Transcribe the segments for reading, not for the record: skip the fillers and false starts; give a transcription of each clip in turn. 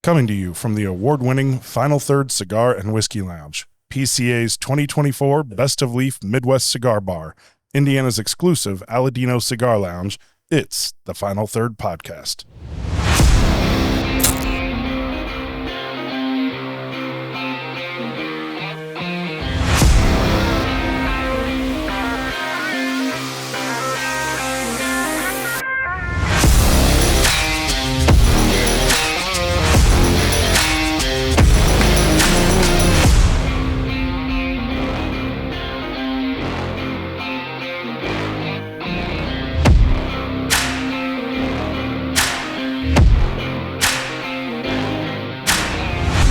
Coming to you from the award-winning Final Third Cigar and Whiskey Lounge, PCA's 2024 Best of Leaf Midwest Cigar Bar, Indiana's exclusive Aladino Cigar Lounge, it's the Final Third Podcast.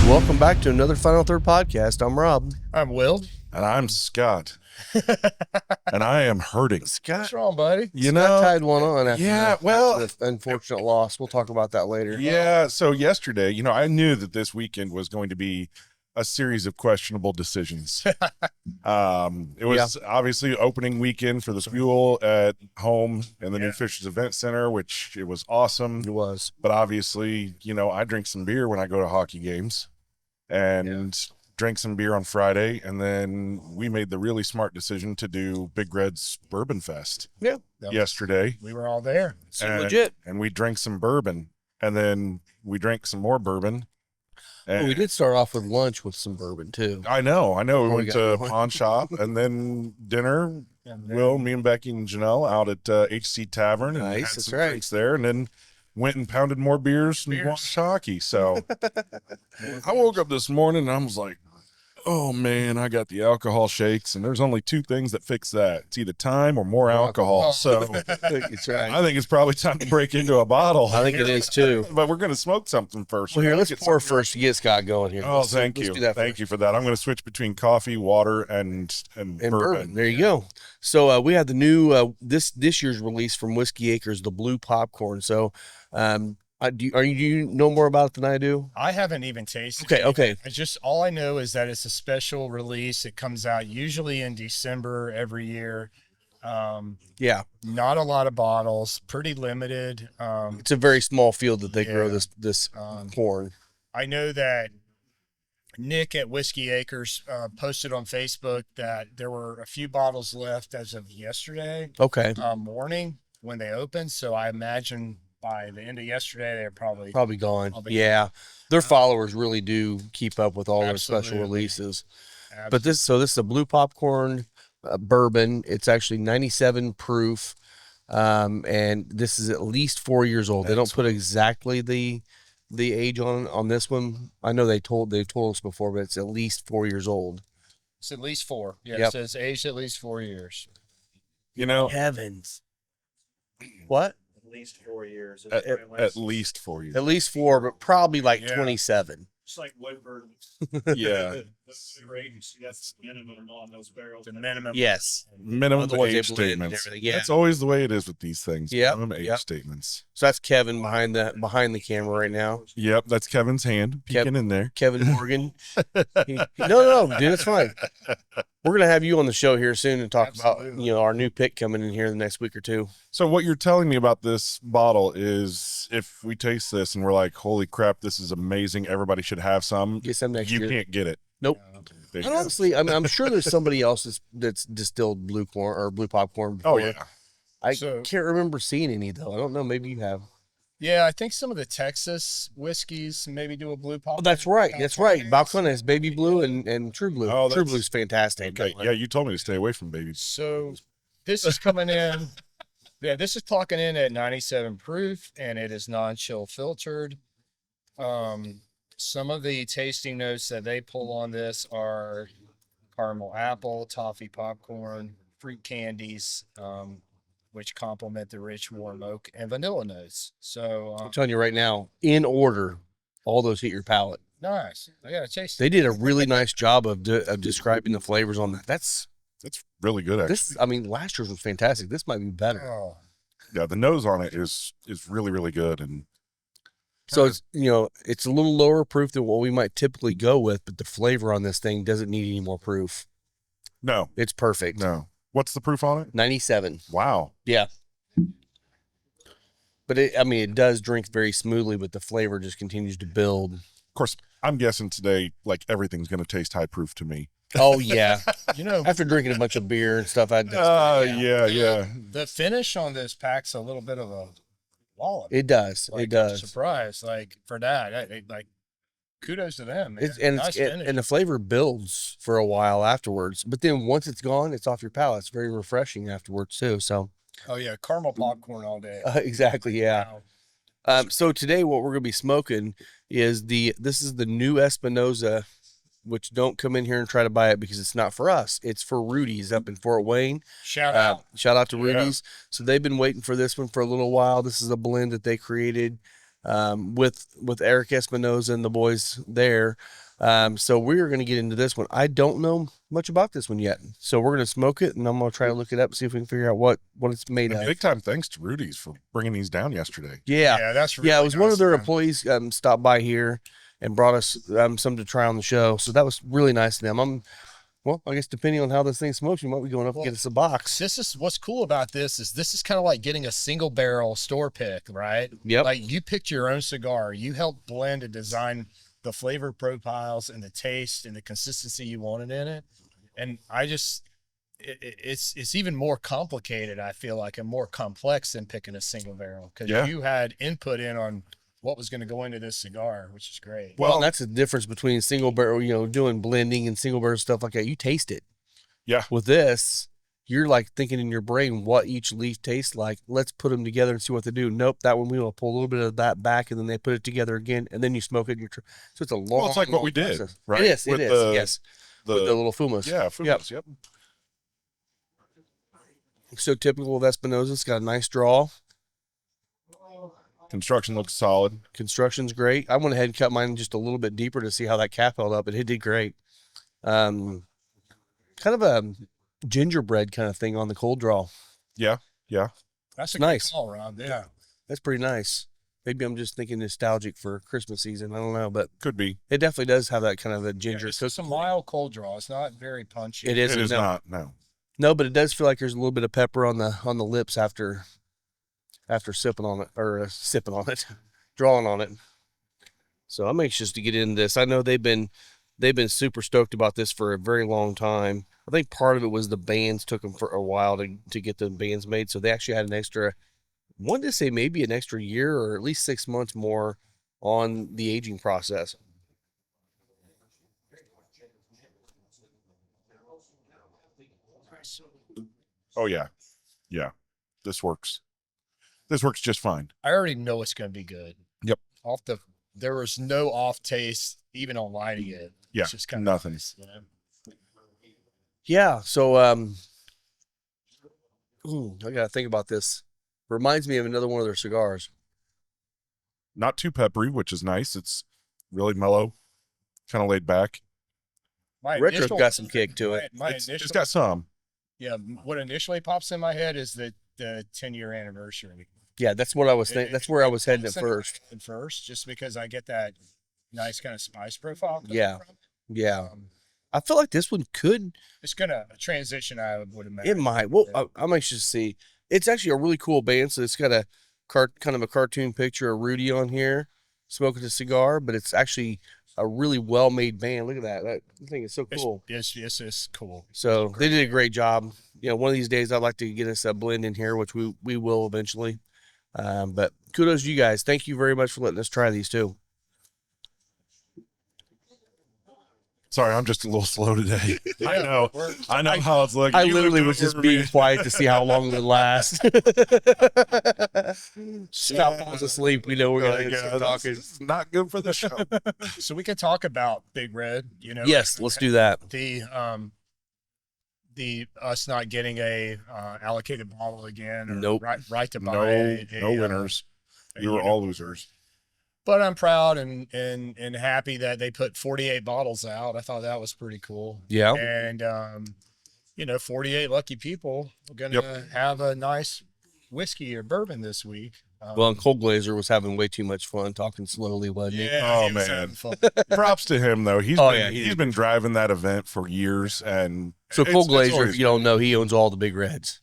Welcome back to another Final Third Podcast. I'm Rob. I'm Will. And I'm Scott. And I am hurting. Scott, What's wrong, buddy? You Scott know, tied one on after well, the unfortunate loss. We'll talk about that later. yeah, so yesterday, I knew that this weekend was going to be a series of questionable decisions. It was obviously opening weekend for the Fuel at home in the New Fishers Event Center, which it was awesome. It was. But obviously, I drink some beer when I go to hockey games and drank some beer on Friday. And then we made the really smart decision to do Big Red's Bourbon Fest yesterday. We were all there. Legit. And we drank some bourbon, and then we drank some more bourbon. Well, we did start off with lunch with some bourbon too. I know. We went to going. Pawn Shop and then dinner. Me and Becky and Janelle out at HC Tavern and Nice, had that's some right. drinks there, and then went and pounded more beers and watched hockey. So I woke up this morning and I was like, oh man, I got the alcohol shakes, and there's only two things that fix that. It's either time or more alcohol. So That's right. I think it's probably time to break into a bottle. I think it is too. But we're going to smoke something first. Well, here, let's pour first to get Scott going here. Oh, thank you. Do that Thank you for that. I'm going to switch between coffee, water, and bourbon. There you go. So we had the new this year's release from Whiskey Acres, the blue popcorn. So do you know more about it than I do? I haven't even tasted it. Okay. All I know is that it's a special release. It comes out usually in December every year. Not a lot of bottles, pretty limited. It's a very small field that they grow this corn. I know that Nick at Whiskey Acres posted on Facebook that there were a few bottles left as of yesterday morning when they opened. So I imagine by the end of yesterday, they're probably gone. Their followers really do keep up with all their special releases. Absolutely. But this is a blue popcorn bourbon. It's actually 97 proof, and this is at least 4 years old. They don't put exactly the age on this one. I know they've told us before, but it's at least 4 years old. It's at least 4. Yeah, Yep. It says aged at least 4 years. Heavens. What? At least 4 years. At least 4 years. At least 4, but probably like 27. It's like Woodford. Yeah. That's minimum on those barrels. The minimum. Yes. Minimum Otherwise, age they blend and statements. everything. Yeah. That's always the way it is with these things. Yep. Minimum age statements. So that's Kevin behind the camera right now. Yep. That's Kevin's hand peeking in there. Kevin Morgan. No, dude, it's fine. We're gonna have you on the show here soon and talk about our new pick coming in here in the next week or two. So what you're telling me about this bottle is, if we taste this and we're like, holy crap, this is amazing, everybody should have some. Get some next year. You can't get it. Nope. There you And go. honestly, I'm sure there's somebody else that's distilled blue corn or blue popcorn before. Oh yeah. I So- can't remember seeing any though. I don't know. Maybe you have. Yeah, I think some of the Texas whiskeys maybe do a blue pop. Oh, that's right. Balcony has baby blue and true blue. Oh, True that's- blue's fantastic. Okay. Yeah, you told me to stay away from babies. So this is coming in. Yeah, this is clocking in at 97 proof, and it is non-chill filtered. Some of the tasting notes that they pull on this are caramel apple, toffee popcorn, fruit candies, which complement the rich warm oak and vanilla notes. So I'm telling you right now, in order, all those hit your palate. nice. I gotta taste it. They did a really nice job of describing the flavors on that. That's really good, actually. last year's was fantastic. This might be better. Oh, Yeah, the nose on it is really, really good. And So it's it's a little lower proof than what we might typically go with, but the flavor on this thing doesn't need any more proof. no, It's perfect. no. What's the proof on it? 97. Wow. Yeah. But it does drink very smoothly, but the flavor just continues to build. Of course, I'm guessing today, like everything's going to taste high proof to me. Oh yeah, after drinking a bunch of beer and stuff, Yeah. The finish on this packs a little bit of a wallop. It does. Like, it does. I'm surprised, like for that, like kudos to them. Man. And the flavor builds for a while afterwards, but then once it's gone, it's off your palate. It's very refreshing afterwards too. So. Oh yeah, caramel popcorn all day. Exactly. Yeah. Wow. So today, what we're gonna be smoking is this is the new Espinosa, which don't come in here and try to buy it because it's not for us. It's for Rudys up in Fort Wayne. Shout out to Rudys. So they've been waiting for this one for a little while. This is a blend that they created with Eric Espinosa and the boys there. So we're going to get into this one. I don't know much about this one yet. So we're going to smoke it, and I'm going to try to look it up, see if we can figure out what it's made of. Big time thanks to Rudys for bringing these down yesterday. Yeah. That's really it was nice one of their them. employees stopped by here and brought us some to try on the show. So that was really nice of them. I guess depending on how this thing smokes, you might be going up and get us a box. This is what's cool about this is kind of like getting a single barrel store pick, right? Yep. Like you picked your own cigar. You helped blend and design the flavor profiles and the taste and the consistency you wanted in it. And it's even more complicated, I feel like, and more complex than picking a single barrel because you had input in on what was going to go into this cigar, which is great. Well, that's the difference between single barrel, doing blending and single barrel stuff like that. You taste it. Yeah. With this, you're like thinking in your brain what each leaf tastes like. Let's put them together and see what they do. Nope, that one we will pull a little bit of that back, and then they put it together again, and then you smoke it. So it's a long. Well, it's like what we did, process. right? It is. Yes. The With the little fumas. Yeah, fumas. Yep. So typical of Espinosa. It's got a nice draw. Construction looks solid. Construction's great. I went ahead and cut mine just a little bit deeper to see how that cap held up, and it did great. Kind of a gingerbread kind of thing on the cold draw. Yeah. That's a nice. good call, Rob. Yeah. That's pretty nice. Maybe I'm just thinking nostalgic for Christmas season. I don't know, but Could be. it definitely does have that kind of a ginger. It's a mild cold draw. It's not very punchy. It is. It is not. No. No, but it does feel like there's a little bit of pepper on the lips after sipping on it or sipping on it, drawing on it. So I'm anxious to get into this. I know they've been super stoked about this for a very long time. I think part of it was the bands took them for a while to get the bands made. So they actually had an extra, wanted to say maybe an extra year or at least 6 months more on the aging process. Oh yeah. Yeah. This works. This works just fine. I already know it's going to be good. Yep. There was no off taste even on lighting it. Yeah. It's just kind Nothing. of nice, Yeah. So, I got to think about this. Reminds me of another one of their cigars. Not too peppery, which is nice. It's really mellow, kind of laid back. Retro's got some kick to it. It's got some. Yeah. What initially pops in my head is the 10-year anniversary. Yeah, that's what I was thinking. That's where I was heading at first. Just because I get that nice kind of spice profile. Yeah. Yeah. I feel like this one could. It's going to transition, I would imagine. It might. Well, I'm anxious to see. It's actually a really cool band. So it's got a kind of a cartoon picture of Rudy on here smoking a cigar, but it's actually a really well-made band. Look at that. That thing is so cool. It's cool. So they did a great job. One of these days I'd like to get us a blend in here, which we will eventually. But kudos to you guys. Thank you very much for letting us try these too. Sorry, I'm just a little slow today. Yeah, I know how it's looking. I literally was just being quiet to see how long it would last. Scott falls asleep. We know we're going to keep talking. This is not good for the show. So we can talk about Big Red. Yes, let's do that. The us not getting a allocated bottle again. Or Nope. Right to buy. No winners. You were all losers. But I'm proud and happy that they put 48 bottles out. I thought that was pretty cool. Yeah. And 48 lucky people are gonna have a nice whiskey or bourbon this week. Well, and Cole Glazer was having way too much fun talking slowly, wasn't he? Yeah, Oh, he was man. having fun. Props to him though. He's he's been driving that event for years, and So Cole it's Glazer, always if you don't know, he owns all the Big Reds.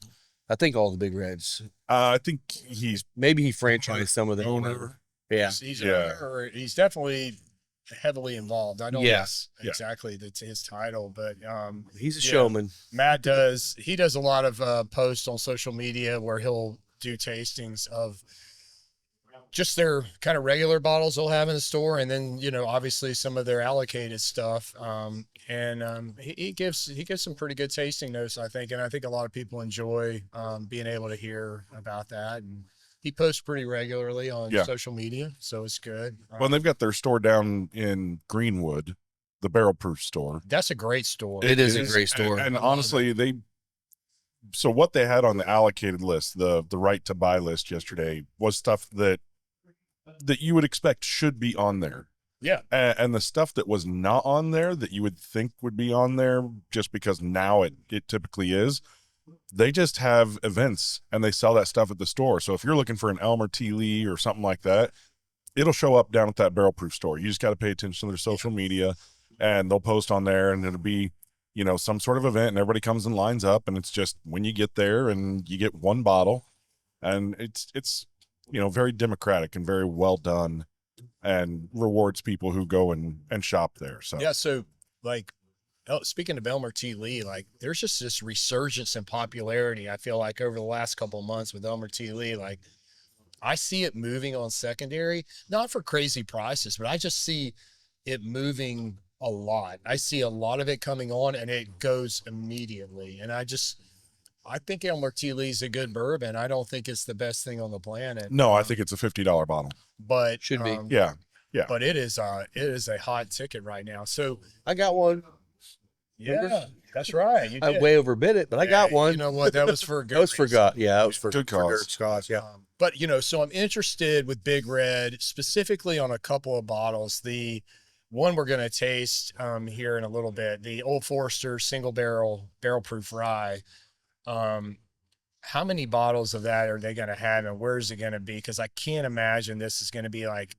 I think all the Big Reds. I think he's Maybe he franchised some of the owner. Yeah. He's Yeah. he's definitely heavily involved. I don't Yes. know exactly that's his title, but He's a yeah. showman. Matt does a lot of posts on social media where he'll do tastings of just their kind of regular bottles they'll have in the store, and then obviously some of their allocated stuff. He gives some pretty good tasting notes, I think, and I think a lot of people enjoy being able to hear about that. And he posts pretty regularly on social media, so it's good. Well, they've got their store down in Greenwood, the Barrel Proof store. That's a great store. It is a great store. And honestly, so what they had on the allocated list, the right to buy list yesterday, was stuff that you would expect should be on there. Yeah. And the stuff that was not on there that you would think would be on there just because now it typically is, they just have events and they sell that stuff at the store. So if you're looking for an Elmer T. Lee or something like that, it'll show up down at that Barrel Proof store. You just got to pay attention to their social media, and they'll post on there, and it'll be, some sort of event, and everybody comes and lines up, and it's just when you get there and you get one bottle, and it's very democratic and very well done, and rewards people who go and shop there. So yeah, so like, speaking of Elmer T. Lee, like there's just this resurgence in popularity, I feel like, over the last couple of months with Elmer T. Lee. Like, I see it moving on secondary, not for crazy prices, but I just see it moving a lot. I see a lot of it coming on, and it goes immediately. And I think Elmer T. Lee's a good bourbon. I don't think it's the best thing on the planet. no, I think it's a $50 bottle. But Should be. Yeah. But it is a hot ticket right now. So I got one. yeah, that's right. You I did. way overbid it, but I got one. You know what? That was for a good That was for reason. God. Yeah, that was for Good for cause. Dirt's cause. Yeah. But so I'm interested with Big Red specifically on a couple of bottles. The one we're going to taste here in a little bit, the Old Forester single barrel proof rye. How many bottles of that are they going to have, and where is it going to be? Because I can't imagine this is going to be like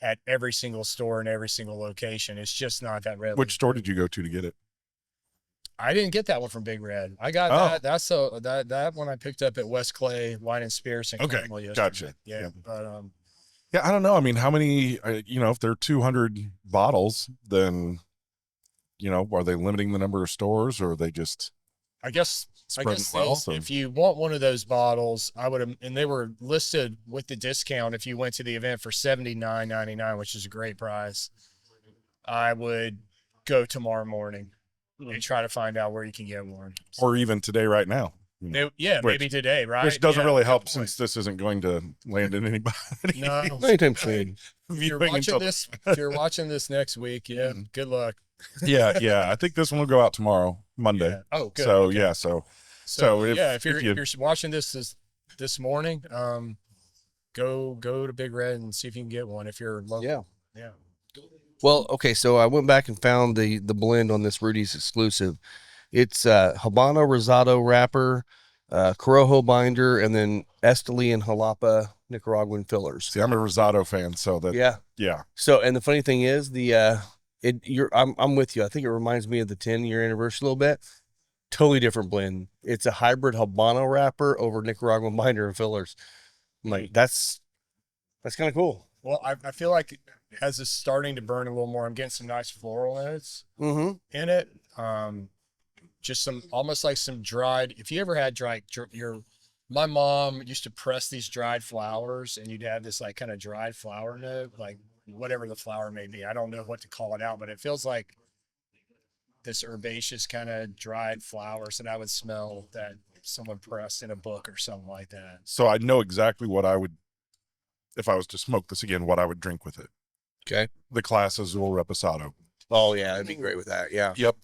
at every single store and every single location. It's just not that readily. Which store did you go to get it? I didn't get that one from Big Red. I got that one I picked up at West Clay Wine and Spirits in Okay, Carmel yesterday. gotcha. Yeah, but Yeah, I don't know. I mean, how many, if there are 200 bottles, then, are they limiting the number of stores, or are they just I guess spreading wealth? if you want one of those bottles, I would have, and they were listed with the discount if you went to the event for $79.99, which is a great price. I would go tomorrow morning and try to find out where you can get one. Or even today, right now. Maybe today, right? Which doesn't Yeah, really help good point. since this isn't going to land in anybody. No. Anytime soon. If you're watching this next week, good luck. Yeah. I think this one will go out tomorrow, Monday. Yeah. Oh, good. So, Okay. yeah. So if you're watching this morning, go to Big Red and see if you can get one if you're local. Yeah. Well, okay, so I went back and found the blend on this Rudys exclusive. It's Habano Rosado wrapper, Corojo binder, and then Esteli and Jalapa Nicaraguan fillers. See, I'm a Rosado fan, so that yeah. So, and the funny thing is, I'm with you. I think it reminds me of the 10-year anniversary a little bit. Totally different blend. It's a hybrid Habano wrapper over Nicaraguan binder and fillers. I'm like, that's kind of cool. Well, I feel like as it's starting to burn a little more, I'm getting some nice floral notes in it. Just some, almost like some dried, if you ever had my mom used to press these dried flowers, and you'd have this like kind of dried flower note, like whatever the flower may be. I don't know what to call it out, but it feels like this herbaceous kind of dried flowers that I would smell that someone pressed in a book or something like that. So I know exactly what I would, if I was to smoke this again, what I would drink with it. Okay. The Class Azul Reposado. Oh, yeah, that'd be great with that. Yeah. Yep.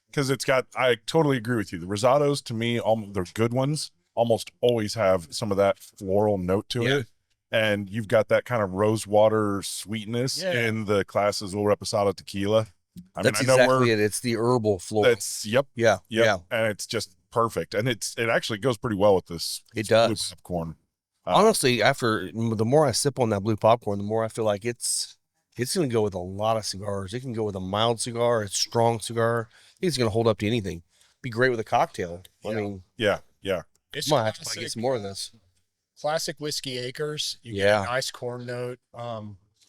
Because I totally agree with you. The Rosados, to me, the good ones almost always have some of that floral note to it. And you've got that kind of rosewater sweetness in the Class Azul Reposado tequila. That's exactly it. It's the herbal floral. Yeah. And it's just perfect. And it actually goes pretty well with this. It does. Blue popcorn. Honestly, after the more I sip on that blue popcorn, the more I feel like it's going to go with a lot of cigars. It can go with a mild cigar, a strong cigar. It's going to hold up to anything. Be great with a cocktail. I mean, yeah. Might have to get some more of this. classic Whiskey Acres. You get Yeah. a nice corn note.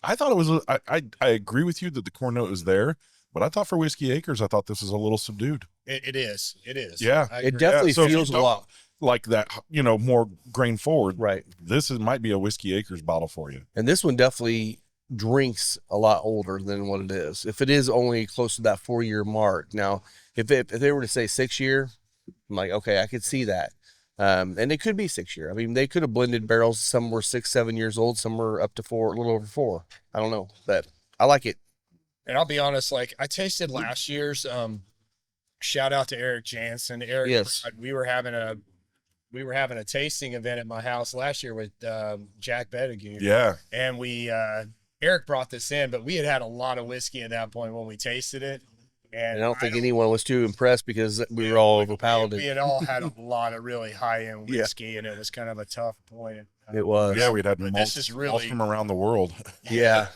I thought it was. I agree with you that the corn note is there, but I thought for Whiskey Acres, I thought this was a little subdued. It is. It is. Yeah. I It agree. definitely so if you feels a don't lot. like that, more grain forward. Right. This might be a Whiskey Acres bottle for you. And this one definitely drinks a lot older than what it is. If it is only close to that 4-year mark. Now, if they were to say 6-year, I'm like, okay, I could see that. And it could be 6-year. I mean, they could have blended barrels. Some were 6-7 years old. Some were up to 4, a little over 4. I don't know, but I like it. And I'll be honest, like I tasted last year's. Shout out to Eric Jansen. Eric, Yes. we were having a tasting event at my house last year with Jack Bettigue. Yeah. And Eric brought this in, but we had a lot of whiskey at that point when we tasted it. And I don't think anyone was too impressed because we were all over paladed. We had all had a lot of really high end whiskey, and it was kind of a tough point. It was. Yeah, we'd had But most this is really- from around the world. Yeah.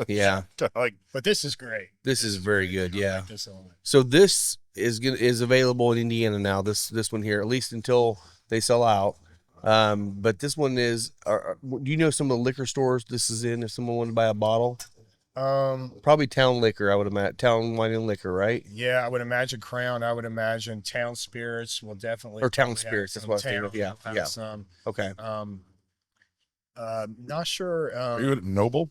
Like, But this is great. This is very good. Yeah. This one. So this is available in Indiana now. This one here, at least until they sell out. But this one is. Do you know some of the liquor stores this is in? If someone wanted to buy a bottle, probably Town Liquor. I would imagine Town Wine and Liquor, right? Yeah, I would imagine Crown. I would imagine Town Spirits will definitely Or Town have Spirits, that's some. what I was thinking Town of. Yeah, will have yeah. Some. Okay. Not sure. you would Noble.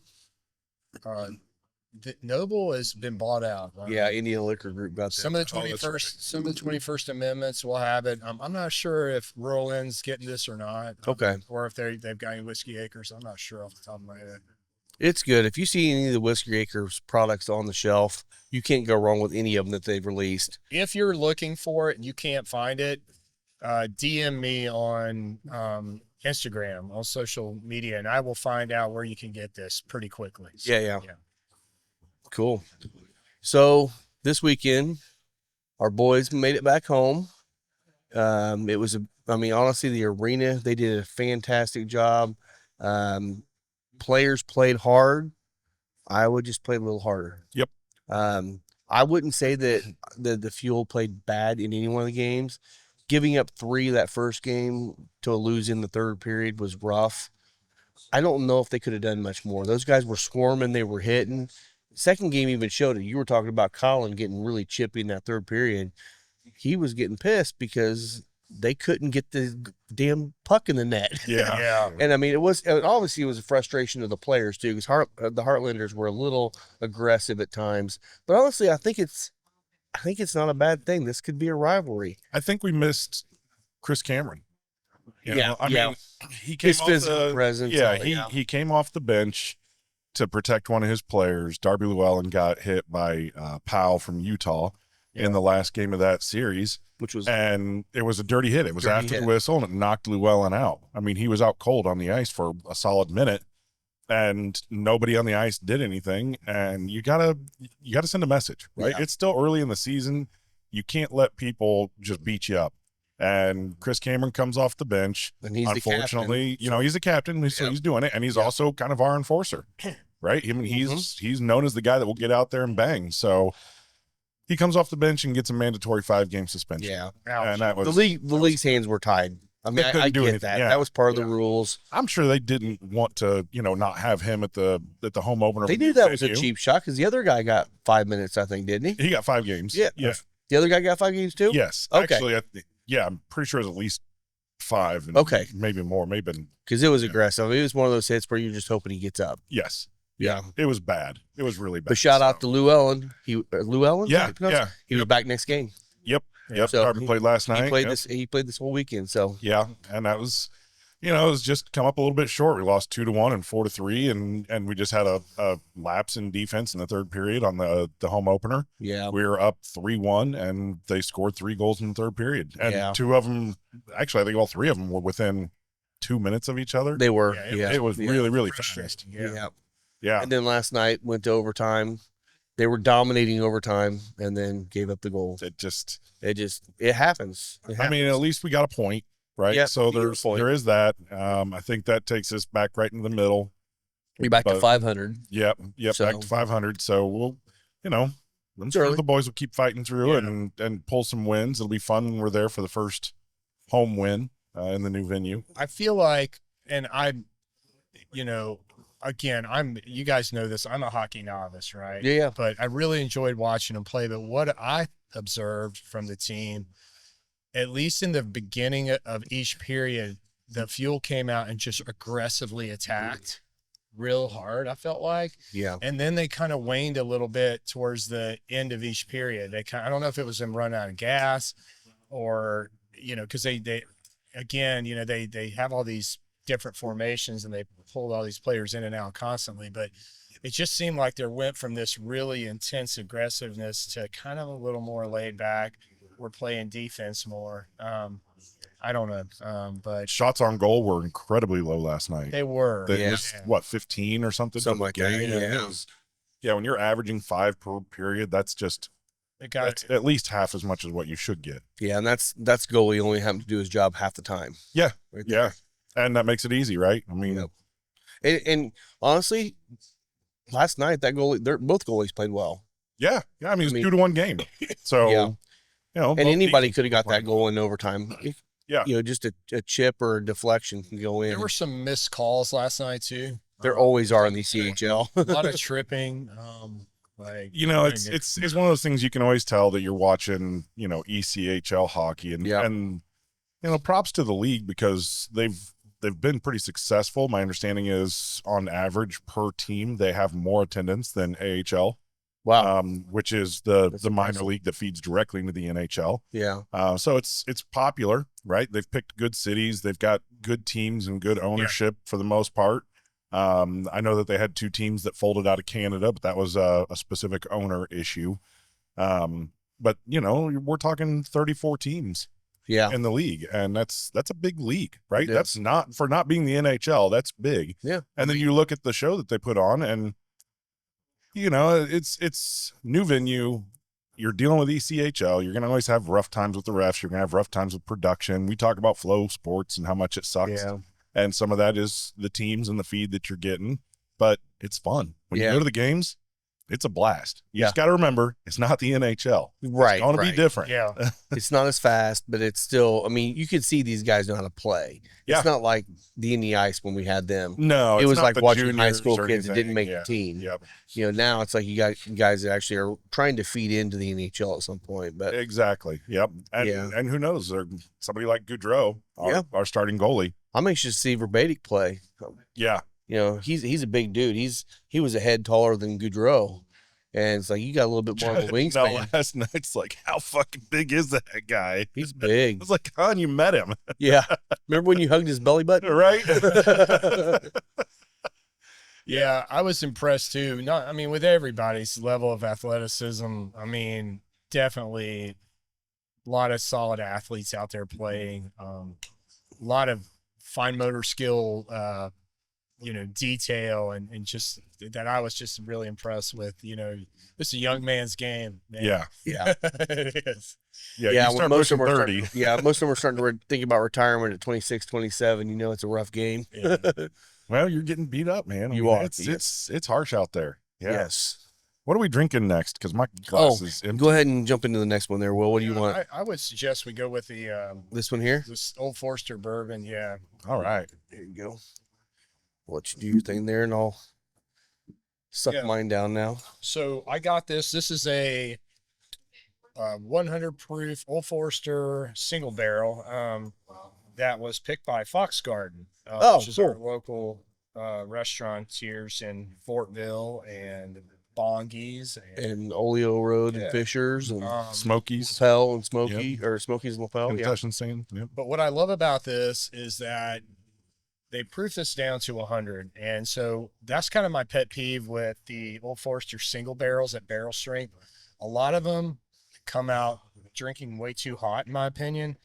Noble has been bought out. Yeah, Indiana Liquor Group got that. Some of the Oh, that's 21st, some of the 21st Amendments will have it. I'm not sure if Rural Inn's getting this or not. Okay. Or if they've got any Whiskey Acres. I'm not sure off the top of my head. It's good. If you see any of the Whiskey Acres products on the shelf, you can't go wrong with any of them that they've released. If you're looking for it and you can't find it, DM me on Instagram, on social media, and I will find out where you can get this pretty quickly. So, Yeah. Cool. So this weekend, our boys made it back home. It was honestly, the arena, they did a fantastic job. Players played hard. Iowa just played a little harder. Yep. I wouldn't say that the Fuel played bad in any one of the games. Giving up 3 that first game to lose in the third period was rough. I don't know if they could have done much more. Those guys were swarming. They were hitting. Second game even showed it. You were talking about Colin getting really chippy in that third period. He was getting pissed because they couldn't get the damn puck in the net. Yeah. And I mean, it was a frustration of the players too, because the Heartlanders were a little aggressive at times. But honestly, I think it's not a bad thing. This could be a rivalry. I think we missed Chris Cameron. You Yeah, know, I yeah. mean, he came His off physical the presence. he came off the bench to protect one of his players. Darby Llewellyn got hit by Powell from Utah in the last game of that series, and it was a dirty hit. It was after the whistle, and it knocked Llewellyn out. I mean, he was out cold on the ice for a solid minute, and nobody on the ice did anything. And you gotta send a message, right? Yeah. It's still early in the season. You can't let people just beat you up. And Chris Cameron comes off the bench. And he's unfortunately, he's the captain, so he's doing it, and he's also kind of our enforcer, right? I mean, he's known as the guy that will get out there and bang. So he comes off the bench and gets a mandatory 5-game suspension. Yeah. And that was the league's hands were tied. I mean, I do get anything. that. Yeah. That was part of the rules. I'm sure they didn't want to, not have him at the home opener. They knew that was a cheap shot because the other guy got 5 minutes, I think, didn't he? He got 5 games. Yeah. Yeah. The other guy got 5 games too? Yes. Okay. Actually, I'm pretty sure it was at least 5. And Okay. Maybe more. Maybe. Because it was aggressive. It was one of those hits where you're just hoping he gets up. Yes. Yeah. It was bad. It was really bad. But shout out to Llewellyn. Llewellyn? Yeah. Yeah. He was back next game. Yep. So Darby played last night. He played this whole weekend. So yeah, and that was, it was just come up a little bit short. We lost 2-1 and 4-3, and we just had a lapse in defense in the third period on the home opener. yeah. We were up 3-1, and they scored 3 goals in the third period, and Yeah. 2 of them, actually, I think all 3 of them were within 2 minutes of each other. They were. Yeah, It was really, really Frustrating. fast. Yeah. Yeah, And then last night went to overtime. They were dominating overtime and then gave up the goal. It happens. I mean, at least we got a point, right? Yep, So you got a point. there is that. I think that takes us back right into the middle. We're back to But- 500. Yep, So- back to 500. So we'll, I'm It's sure early. the boys will keep fighting through and pull some wins. It'll be fun when we're there for the first home win in the new venue. I feel like and again, you guys know this, I'm a hockey novice, right? Yeah. But I really enjoyed watching them play. But what I observed from the team, at least in the beginning of each period, the Fuel came out and just aggressively attacked real hard, I felt like. Yeah. And then they kind of waned a little bit towards the end of each period. I don't know if it was them running out of gas or, because they have all these different formations and they pulled all these players in and out constantly, but it just seemed like there went from this really intense aggressiveness to kind of a little more laid back. We're playing defense more. I don't know. But shots on goal were incredibly low last night. They were. It was, what, 15 or something? Something like that. Yeah. When you're averaging 5 per period, that's at least half as much as what you should get. Yeah, and that's goalie only having to do his job half the time. Yeah. Right yeah. And that makes it easy, right? I mean, and honestly, last night both goalies played well. Yeah. I mean, it's 2-1 game. So, and anybody could have got that goal in overtime. Yeah. Just a chip or a deflection can go in. There were some missed calls last night too. There always are in the CHL. A lot of tripping. It's one of those things you can always tell that you're watching, ECHL hockey, and props to the league because they've been pretty successful. My understanding is on average per team they have more attendance than AHL. Wow. Which is the minor league that feeds directly into the NHL. Yeah. So it's popular, right? They've picked good cities. They've got good teams and good ownership for the most part. I know that they had 2 teams that folded out of Canada, but that was a specific owner issue. But we're talking 34 teams. Yeah. In the league, and that's a big league, right? Yeah. That's not being the NHL. That's big. Yeah. And then you look at the show that they put on, and it's new venue. You're dealing with ECHL. You're going to always have rough times with the refs. You're going to have rough times with production. We talk about flow sports and how much it sucks. Yeah. And some of that is the teams and the feed that you're getting, but it's fun. When you go to the games, it's a blast. You just got to remember, it's not the NHL. Right. It's going to be different. Yeah. It's not as fast, but it's still, I mean, you can see these guys know how to play. Yeah. It's not like the Indy Ice when we had them. No, it was not like the watching high juniors school or kids that didn't anything. make the team. Yep. Now it's like you got guys that actually are trying to feed into the NHL at some point. But Exactly. Yep. And who knows? Somebody like Goudreau, our starting goalie. I'm anxious to see Verbatic play. Yeah. He's a big dude. He was a head taller than Goudreau. And it's like, you got a little bit more of a wingspan. No, last night's like, how fucking big is that guy? He's big. It's like, Con, you met him. Yeah. Remember when you hugged his belly button? Right? Yeah, I was impressed too. With everybody's level of athleticism, definitely a lot of solid athletes out there playing. A lot of fine motor skill, detail and just that I was just really impressed with. This is a young man's game, man. Yeah. It is. Yeah. Yeah. You start Most of pushing them are 30. most of them are starting to think about retirement at 26, 27. It's a rough game. Yeah. Well, you're getting beat up, man. You are. It's harsh out there. Yeah. Yes. What are we drinking next? Because my glass is empty. Go ahead and jump into the next one there, Will. What do you want? I would suggest we go with This one here? this Old Forester bourbon. Yeah. All right. There you go. I'll let you do your thing there, and I'll suck mine down now. So I got this. This is a 100 proof Old Forester single barrel that was picked by Fox Garden, which is our local restaurateurs in Fortville and Bongies and Oleo Road and Fishers and Smokies. Lapel and Smoky or Smokies and Lapel. Concession stand. Yep. But what I love about this is that they proof this down to 100. And so that's kind of my pet peeve with the Old Forester single barrels at barrel strength. A lot of them come out drinking way too hot, in my opinion.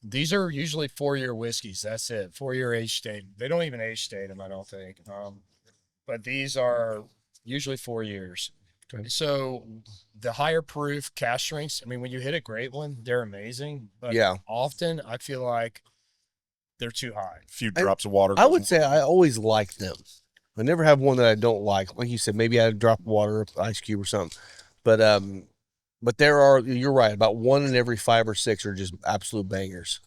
These are usually 4-year whiskeys. That's it. 4-year age state. They don't even age state them, I don't think. But these are usually 4 years. Okay. So the higher proof cask strengths, when you hit a great one, they're amazing. But often I feel like they're too high. A few drops of water. I would say I always like them. I never have one that I don't like. Like you said, maybe add a drop of water, ice cube or something. But you're right, about 1 in every 5 or 6 are just absolute bangers.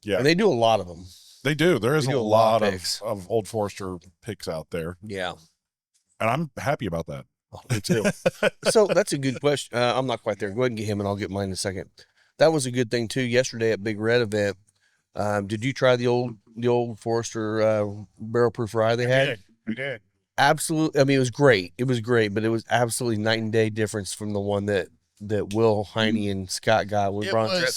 Yeah. And they do a lot of them. They do. There is They a do lot of picks. of Old Forester picks out there, Yeah. and I'm happy about that. Oh, me too. So that's a good question. I'm not quite there. Go ahead and get him, and I'll get mine in a second. That was a good thing too. Yesterday at Big Red event, did you try the old Forester barrel proof rye they had? We did. Absolutely. I mean, it was great. It was great, but it was absolutely night and day difference from the one that Will Heine and Scott got with Bron Trip.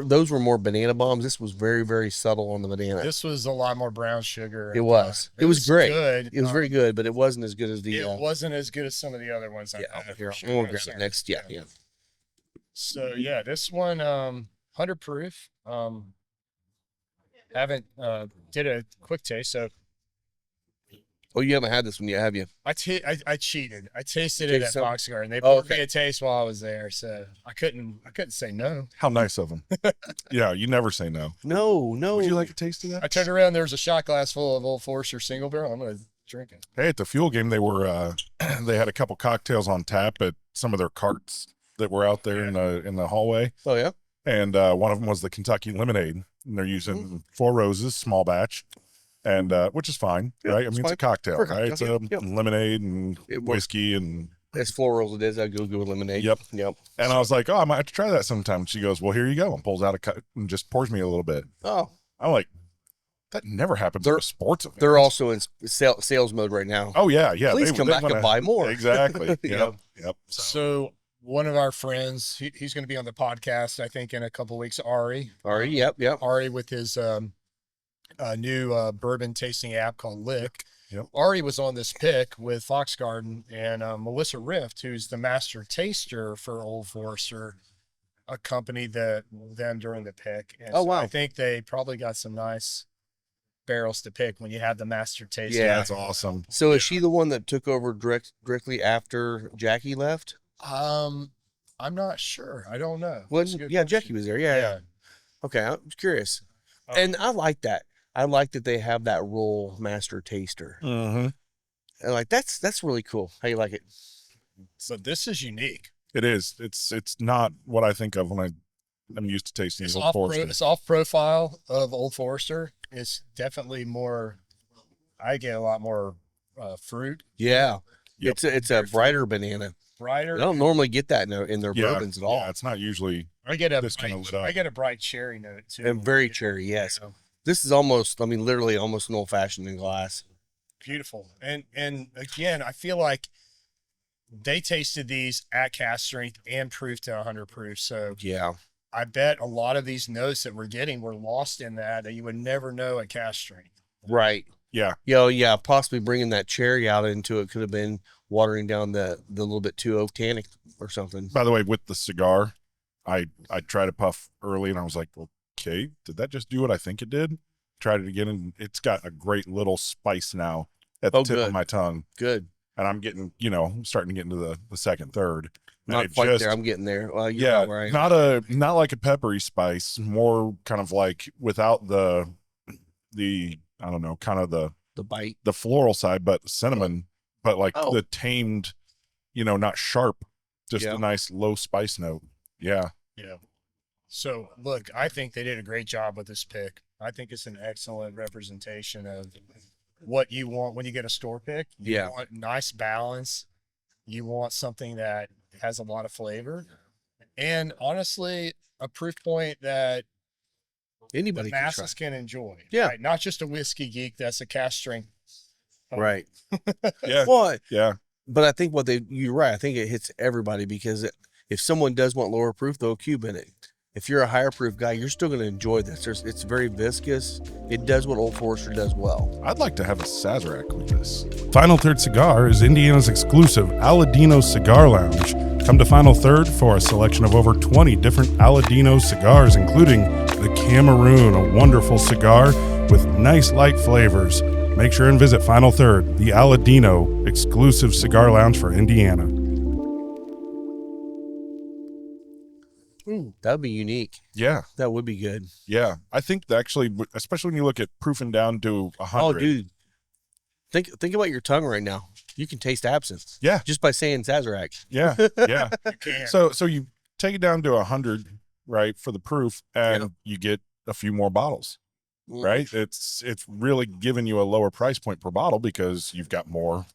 Those were more banana bombs. This was very, very subtle on the banana. This was a lot more brown sugar. It was. It was great. Good. It was very good, but it wasn't as good as the. It wasn't as good as some of the other ones. Here, I'm gonna grab it next. Yeah. So yeah, this one, 100 proof. Haven't did a quick taste. So. Oh, you haven't had this one yet, have you? I cheated. I tasted it at Cigar, and they poured me a taste while I was there, so I couldn't say no. How nice of them. Yeah, you never say no. No. Would you like a taste of that? I turned around, there was a shot glass full of Old Forester single barrel. I'm gonna drink it. Hey, at the Fuel game, they were they had a couple cocktails on tap at some of their carts that were out there in the hallway. Oh yeah. And one of them was the Kentucky Lemonade, and they're using 4 Roses, small batch. And which is fine, right? I mean, it's a cocktail, right? It's a lemonade and whiskey and as floral as it is. I go with lemonade. Yep. And I was like, oh, I might have to try that sometime. And she goes, well, here you go, and pulls out a cup and just pours me a little bit. Oh, I'm like, that never happens at a sports event. They're also in sales mode right now. Oh yeah. Please come back and buy more. Exactly. Yep. So one of our friends, he's going to be on the podcast, I think, in a couple of weeks. Ari. Yep. Ari with his new bourbon tasting app called Lick. Yep. Ari was on this pick with Fox Garden, and Melissa Rift, who's the master taster for Old Forester, accompanied them during the pick. And wow. I think they probably got some nice barrels to pick when you have the master taster. Yeah, that's awesome. So is she the one that took over directly after Jackie left? I'm not sure. I don't know. Well, yeah, Jackie was there. Yeah. Okay, I'm curious. And I like that. I like that they have that role, master taster. Mm-hmm. And like that's really cool. How you like it? So this is unique. It is. It's not what I think of when I'm used to tasting Old Forester. It's off profile of Old Forester. It's definitely more. I get a lot more fruit. Yeah. Yep. It's a brighter banana. Brighter. I don't normally get that in their bourbons at all. Yeah, it's not usually. I get a bright cherry note too. And very cherry, yes. This is almost, literally almost an old fashioned in glass. Beautiful. And again, I feel like they tasted these at cast strength and proof to 100 proof. So yeah, I bet a lot of these notes that we're getting were lost in that you would never know at cast strength. Right. Yeah. Yeah. Possibly bringing that cherry out into it could have been watering down the little bit too oak tannic or something. By the way, with the cigar, I tried to puff early and I was like, well, okay, did that just do what I think it did? Tried it again, and it's got a great little spice now at the tip of my tongue. Good. And I'm getting, starting to get into the second, third. Not quite there. I'm getting there. Well, right. Not like a peppery spice, more kind of like without the I don't know, kind of the bite, the floral side, but cinnamon, but like the tamed, not sharp, just a nice low spice note. Yeah. Yeah. So look, I think they did a great job with this pick. I think it's an excellent representation of what you want when you get a store pick. You want nice balance. You want something that has a lot of flavor. And honestly, a proof point that anybody the masses can enjoy. Yeah. Right? Not just a whiskey geek that's a cast strength. Right. Yeah. What? Yeah. But I think you're right. I think it hits everybody because if someone does want lower proof, they'll cube in it. If you're a higher proof guy, you're still going to enjoy this. It's very viscous. It does what Old Forester does well. I'd like to have a Sazerac with this. Final Third Cigar is Indiana's exclusive Aladino Cigar Lounge. Come to Final Third for a selection of over 20 different Aladino cigars, including the Cameroon, a wonderful cigar with nice light flavors. Make sure and visit Final Third, the Aladino exclusive cigar lounge for Indiana. That would be unique. Yeah. That would be good. Yeah. I think that actually, especially when you look at proofing down to 100. Oh, dude. Think about your tongue right now. You can taste absinthe. Yeah. Just by saying Sazerac. Yeah. Yeah. So you take it down to 100, right, for the proof, and you get a few more bottles. right? It's really giving you a lower price point per bottle because you've got more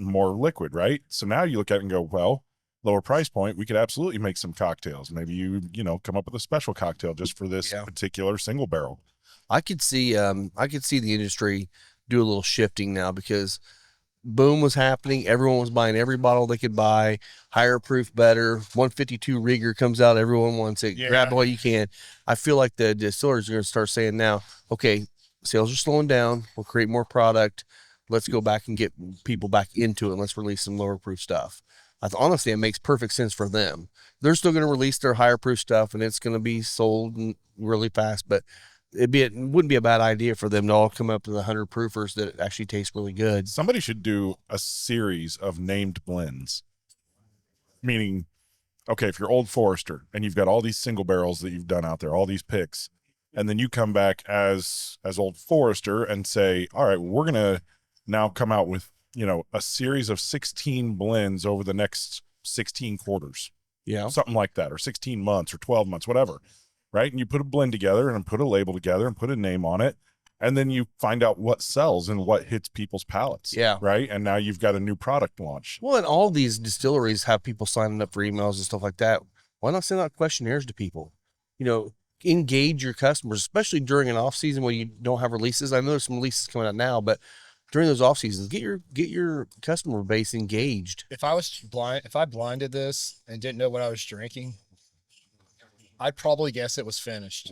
liquid, right? So now you look at it and go, well, lower price point, we could absolutely make some cocktails. Maybe you come up with a special cocktail just for this particular single barrel. I could see the industry do a little shifting now because boom was happening. Everyone was buying every bottle they could buy, higher proof, better. 152 rigger comes out. Everyone wants it. Grab all you can. I feel like the distillers are going to start saying now, okay, sales are slowing down. We'll create more product. Let's go back and get people back into it. And let's release some lower proof stuff. Honestly, it makes perfect sense for them. They're still going to release their higher proof stuff and it's going to be sold really fast, but it wouldn't be a bad idea for them to all come up with 100 proofers that actually taste really good. Somebody should do a series of named blends. Meaning, okay, if you're Old Forester and you've got all these single barrels that you've done out there, all these picks, and then you come back as Old Forester and say, all right, we're going to now come out with, a series of 16 blends over the next 16 quarters. Yeah. Something like that, or 16 months or 12 months, whatever. Right. And you put a blend together and put a label together and put a name on it. And then you find out what sells and what hits people's palates. Yeah. Right. And now you've got a new product launch. Well, and all these distilleries have people signing up for emails and stuff like that. Why not send out questionnaires to people? Engage your customers, especially during an off season when you don't have releases. I know there's some releases coming out now, but during those off seasons, get your customer base engaged. If I blinded this and didn't know what I was drinking, I'd probably guess it was finished.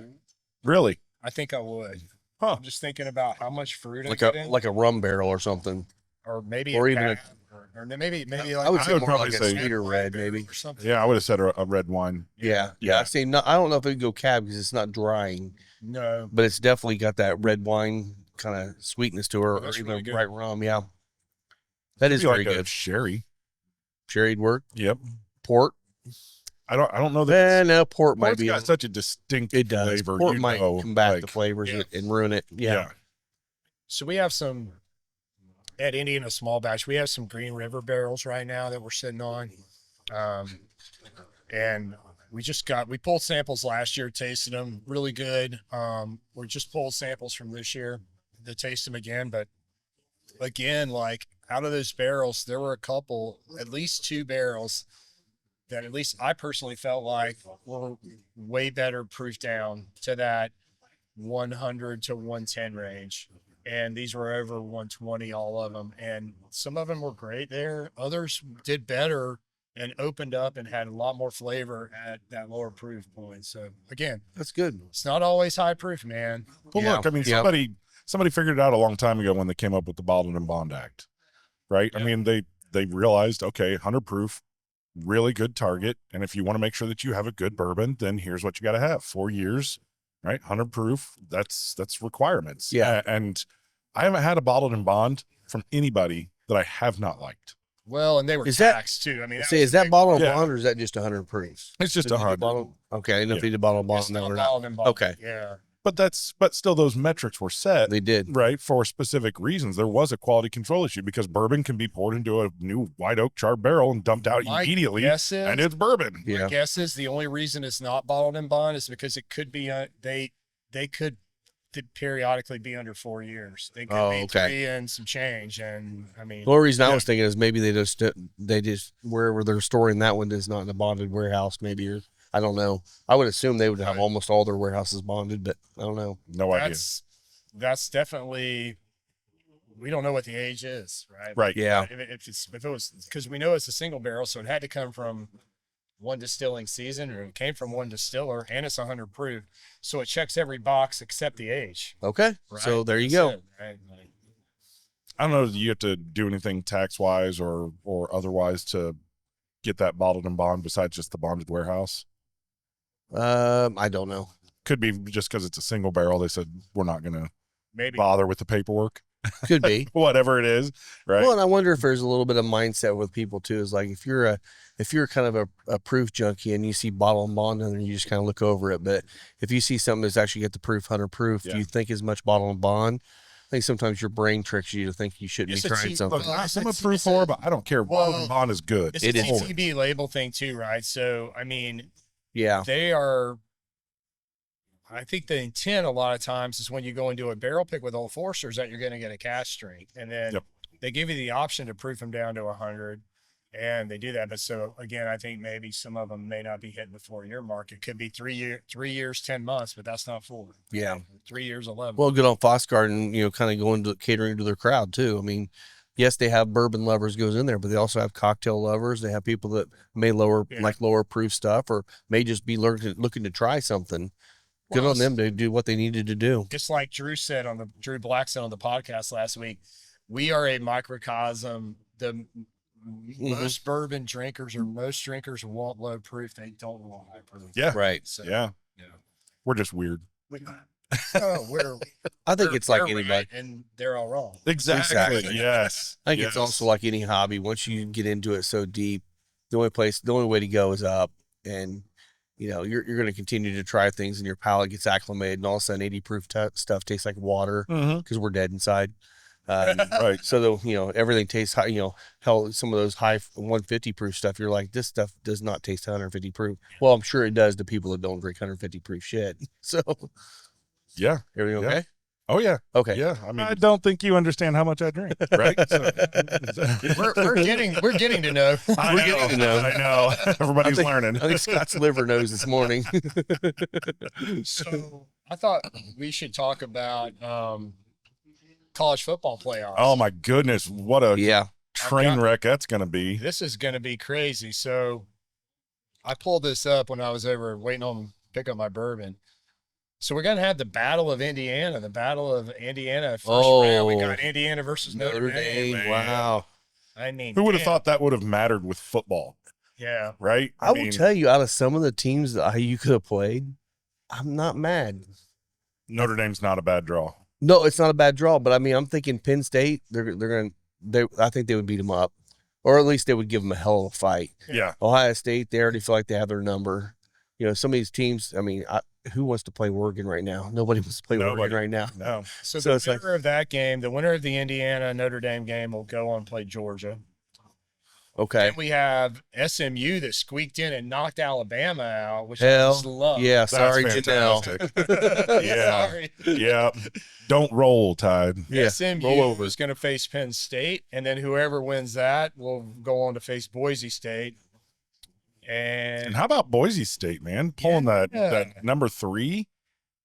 Really? I think I would. Huh. I'm just thinking about how much fruit like a rum barrel or something, or maybe or even or maybe like I would say more probably like say a sweeter red, maybe. or something. Yeah, I would have said a red wine. Yeah. I say no. I don't know if it would go cab because it's not drying. No, but it's definitely got that red wine kind of sweetness to her, or that's even really good. bright rum. Yeah, that is Maybe very like a good. sherry. Sherry'd work. Yep. Port. I don't know that. No, port might Port's be. got such a distinct It does. flavor. Port might combat the like, flavors and ruin it. Yeah. So we have some at Indiana Small Batch. We have some Green River barrels right now that we're sitting on, and we pulled samples last year, tasted them really good. We just pulled samples from this year to taste them again, but again, like out of those barrels, there were at least 2 barrels that at least I personally felt like were way better proof down to that 100 to 110 range. And these were over 120, all of them. And some of them were great there. Others did better and opened up and had a lot more flavor at that lower proof point. So again, That's good. it's not always high proof, man. Well, look, I mean, somebody figured it out a long time ago when they came up with the Bottled and Bond Act, right? Yeah. I mean, they realized, okay, 100 proof, really good target. And if you want to make sure that you have a good bourbon, then here's what you got to have: 4 years, right? 100 proof. That's requirements. Yeah. And I haven't had a Bottled and Bond from anybody that I have not liked. Well, and they were taxed too. I mean, Is that bottle of bond or is that just 100 proofs? It's just 100. Okay, I didn't know if you did bottle of bond or not. Okay. Yeah. But still those metrics were set. They did. Right, for specific reasons. There was a quality control issue because bourbon can be poured into a new white oak charred barrel and dumped out immediately, and it's bourbon. My guess is the only reason it's not bottled in bond is because it could be they could periodically be under 4 years. They could be 3 and some change. And I mean, the only reason I was thinking is maybe they just wherever they're storing that one is not in a bonded warehouse, maybe, or I don't know. I would assume they would have almost all their warehouses bonded, but I don't know. No idea. That's definitely, we don't know what the age is, right? Right. Yeah. If it was, because we know it's a single barrel, so it had to come from one distilling season, or it came from one distiller, and it's 100 proof, so it checks every box except the age. Okay. Right? So there you That's go. it, right? Like, I don't know. Do you have to do anything tax wise or otherwise to get that bottled and bond besides just the bonded warehouse? I don't know. Could be just because it's a single barrel. They said we're not going to maybe bother with the paperwork. Could be. Whatever it is, right? Well, and I wonder if there's a little bit of mindset with people too. Is like if you're kind of a proof junkie and you see bottle and bond and you just kind of look over it, but if you see something that's actually got the proof 100 proof, do you think as much bottle and bond? I think sometimes your brain tricks you to think you shouldn't be trying something. Look, I'm a proof for, but I don't care. Bottled and bond is good. It's a TTB label thing too, right? So I mean, yeah, they are I think the intent a lot of times is when you go into a barrel pick with Old Foresters that you're going to get a cask strength, and then they give you the option to proof them down to 100, and they do that. But so again, I think maybe some of them may not be hitting the 4-year mark. It could be 3 years, 10 months, but that's not 4. Yeah, 3 years, 11. Well, good on Fossgarden, kind of going to catering to their crowd too. I mean, yes, they have bourbon lovers goes in there, but they also have cocktail lovers. They have people that may lower proof stuff, or may just be looking to try something. Good on them to do what they needed to do. Just like Drew Black said on the podcast last week, we are a microcosm. The most bourbon drinkers or most drinkers want low proof. They don't want high proof. Yeah. Right. So, yeah. We're just weird. I think it's like anybody. Right, and they're all wrong. Exactly. Yes. I think it's also like any hobby. Once you get into it so deep, the only way to go is up, and you're going to continue to try things, and your palate gets acclimated, and all of a sudden 80 proof stuff tastes like water because we're dead inside. Right. So everything tastes high. Hell, some of those high 150 proof stuff, you're like, this stuff does not taste 150 proof. Well, I'm sure it does to people that don't drink 150 proof shit. So yeah, everything okay? Oh yeah. Okay. Yeah. I mean, I don't think you understand how much I drink. right. We're getting to know. Getting to know. I know. Everybody's learning. I think Scott's liver knows this morning. So I thought we should talk about college football playoffs. Oh my goodness, what a train wreck that's going to be. This is going to be crazy. So I pulled this up when I was over waiting on pick up my bourbon. So we're going to have the Battle of Indiana. First round. We got Indiana versus Notre Dame. Wow. I mean, Who would have thought that would have mattered with football? Yeah. Right? I will tell you, out of some of the teams that you could have played, I'm not mad. Notre Dame's not a bad draw. No, it's not a bad draw, but I mean, I'm thinking Penn State, I think they would beat them up, or at least they would give them a hell of a fight. Yeah. Ohio State, they already feel like they have their number. Some of these teams, I mean, who wants to play Oregon right now? Nobody wants to play Oregon right now. No. So the winner of that game, the winner of the Indiana Notre Dame game will go on and play Georgia. Okay. Then we have SMU that squeaked in and knocked Alabama out, which I Hell, just love. yeah, That's sorry, Janelle. fantastic. Yeah. Sorry. Yeah. Don't roll, Tide. Yeah, SMU is going to face Penn State, and then whoever wins that will go on to face Boise State. And how about Boise State, man? Pulling that number 3?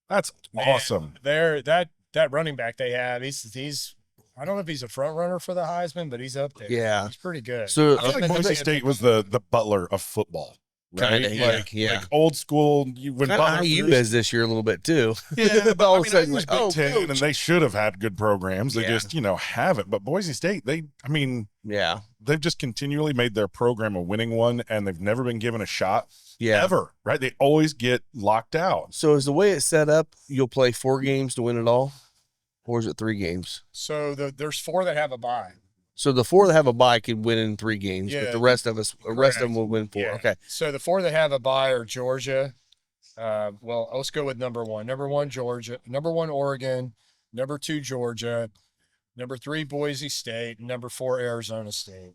That's awesome. That running back they have, he's I don't know if he's a front runner for the Heisman, but he's up there. Yeah. He's pretty good. So I feel like Boise State was the Butler of football. Right? Kinda, like old school. When Butler IU is this year a little bit too. Yeah, but all I of a mean, sudden, Big like, Ten, and they should have had good programs. They Yeah. just, haven't. But Boise State, they've just continually made their program a winning one, and they've never been given a shot ever, right? They always get locked out. So is the way it's set up, you'll play 4 games to win it all? Or is it 3 games? So there's 4 that have a bye. So the 4 that have a bye could win in 3 games, but the rest of them will win 4. Yeah. Okay. So the 4 that have a bye are Georgia. Well, let's go with number 1. Number 1, Georgia. Number 1, Oregon. Number 2, Georgia. Number 3, Boise State. And number 4, Arizona State.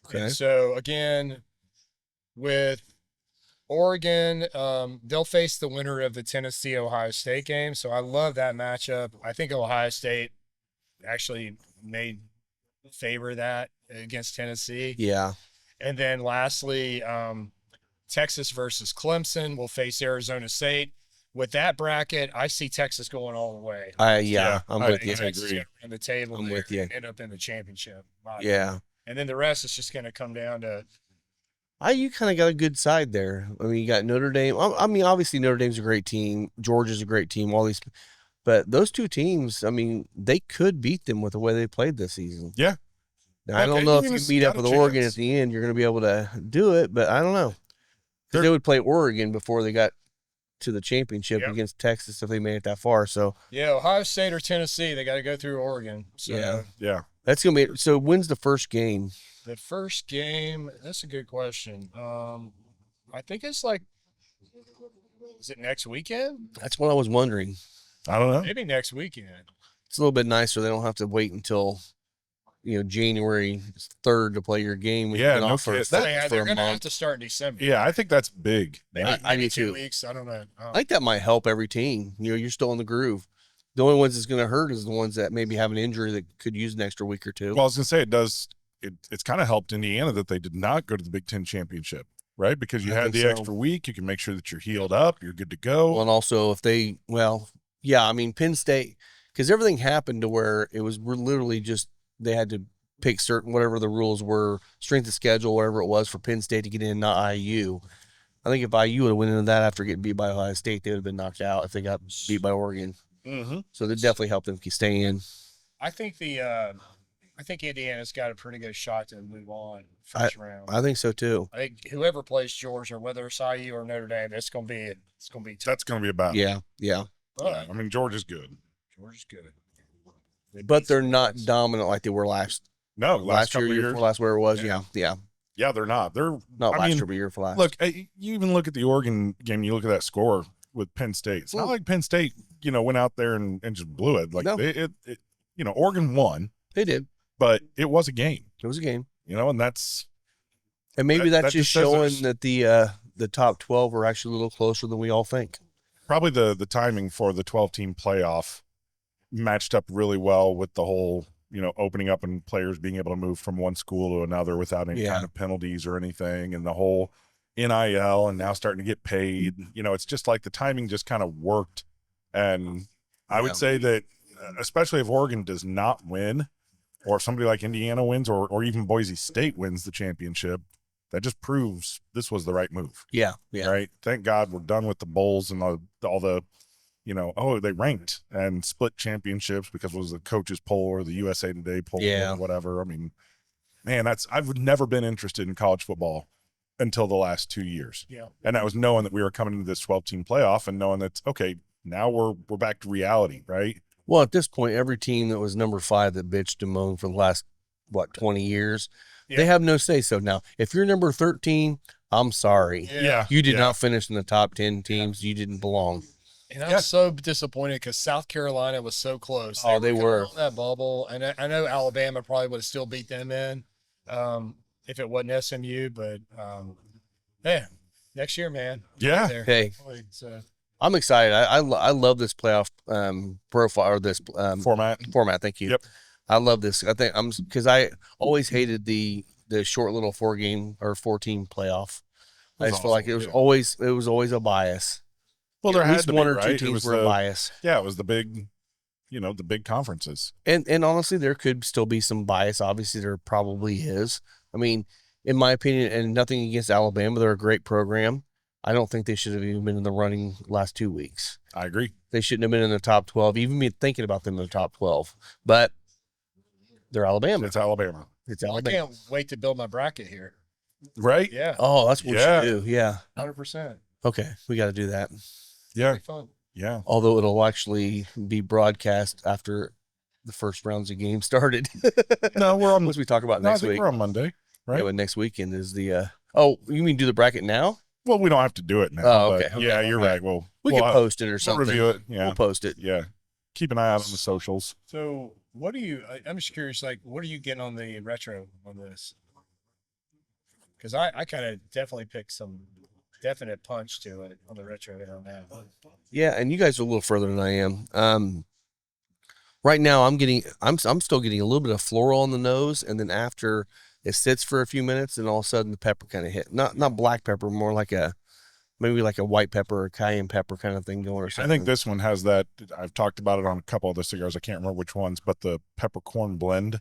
Okay. And so again, with Oregon, they'll face the winner of the Tennessee-Ohio State game. So I love that matchup. I think Ohio State actually may favor that against Tennessee. Yeah. And then lastly, Texas versus Clemson will face Arizona State. With that bracket, I see Texas going all the way. I'm with you. Texas gonna run the table. I'm there with you. and end up in the championship. Yeah. And then the rest is just going to come down to. You kind of got a good side there. I mean, you got Notre Dame. I mean, obviously Notre Dame's a great team. Georgia's a great team. All these, but those 2 teams, I mean, they could beat them with the way they played this season. Yeah. Now, I don't know if you meet up with Oregon at the end, you're going to be able to do it, but I don't know. Because they would play Oregon before they got to the championship against Texas if they made it that far. So Yeah, Ohio State or Tennessee, they got to go through Oregon. So Yeah. that's going to be. So when's the first game? the first game, that's a good question. I think it's like, is it next weekend? That's what I was wondering. I don't know. Maybe next weekend. It's a little bit nicer. They don't have to wait until January 3rd to play your game. We've Yeah, been no off for, kidding. for They're a going to have month. to start in December. Yeah, I think that's big. Maybe, I maybe do 2 too. weeks. I don't know. I think that might help every team. You're still in the groove. The only ones that's going to hurt is the ones that maybe have an injury that could use an extra week or two. Well, I was gonna say it does. It's kind of helped Indiana that they did not go to the Big Ten championship, right? Because you I had think the so. extra week. You can make sure that you're healed up. You're good to go. Well, and also if they, Penn State, because everything happened to where we're literally just, they had to pick certain, whatever the rules were, strength of schedule, whatever it was for Penn State to get in, not IU. I think if IU would have went into that after getting beat by Ohio State, they would have been knocked out if they got beat by Oregon. Mm-hmm. So that definitely helped them stay in. I think Indiana's got a pretty good shot to move on first round. I think so too. I think whoever plays Georgia, whether it's IU or Notre Dame, it's gonna be tough. That's gonna be a battle. Yeah. But I mean, Georgia's good. Georgia's good. But they're not dominant like they were last No, year, couple year years. before last, where it was. Yeah. Yeah. Yeah, they're not. They're Not I last mean, year, but year for last. Look, you even look at the Oregon game. You look at that score with Penn State. It's not like Penn State, went out there and just blew it. Like No. Oregon won, They did. but it was a game. It was a game. And that's And maybe That that's just just says showing there's- that the top 12 are actually a little closer than we all think. probably the timing for the 12-team playoff matched up really well with the whole, opening up and players being able to move from one school to another without any Yeah. kind of penalties or anything, and the whole NIL and now starting to get paid. It's just like the timing just kind of worked. And I would say that, especially if Oregon does not win, or if somebody like Indiana wins, or even Boise State wins the championship, that just proves this was the right move. Yeah. Right. Thank God we're done with the bowls and all the, they ranked and split championships because it was the coaches poll or the USA Today poll or whatever. I mean, man, I've never been interested in college football until the last 2 years. Yeah. And that was knowing that we were coming into this 12-team playoff and knowing that, okay, now we're back to reality, right? Well, at this point, every team that was number 5 that bitched and moaned for the last, 20 years, they have no say so now. If you're number 13, I'm sorry. Yeah. You did not finish in the top 10 teams. You didn't belong. And I'm so disappointed because South Carolina was so close. Oh, they were. On that bubble. And I know Alabama probably would have still beat them in if it wasn't SMU. But, next year, man. Yeah. There. Hey, So, I'm excited. I love this playoff profile or this format. Thank you. Yep. I love this. I think because I always hated the short little 4-game or 4-team playoff. I just feel like it was always a bias. Well, there At had least to be, one or right? two It teams was were a bias. Yeah, it was the big, the big conferences. And honestly, there could still be some bias. Obviously, there probably is. I mean, in my opinion, and nothing against Alabama, they're a great program. I don't think they should have even been in the running last 2 weeks. I agree. They shouldn't have been in the top 12, even me thinking about them in the top 12. But they're Alabama. It's Alabama. It's I Alabama. can't wait to build my bracket here. Right? Yeah. Oh, that's what Yeah. we should do. Yeah. 100%. Okay. We got to do that. Yeah. Be fun. Yeah. Although it'll actually be broadcast after the first rounds of games started. No, we're on. Once we talk about No, I next think week. we're on Monday, right? Yeah, but next weekend is the oh, you mean do the bracket now? Well, we don't have to do it now. Oh, but okay, Yeah, okay. you're right. Well, We we'll can post it or we'll something. review it. Yeah. We'll post it. Yeah. Keep an eye out on the socials. So, what do you? I'm just curious. Like, what are you getting on the retro on this? Because I kind of definitely picked some definite punch to it on the retro on that. Yeah, and you guys are a little further than I am. Right now I'm still getting a little bit of floral on the nose, and then after it sits for a few minutes, and all of a sudden the pepper kind of hit. Not black pepper, more like maybe like a white pepper or cayenne pepper kind of thing going or I something. think this one has that. I've talked about it on a couple of the cigars. I can't remember which ones, but the peppercorn blend,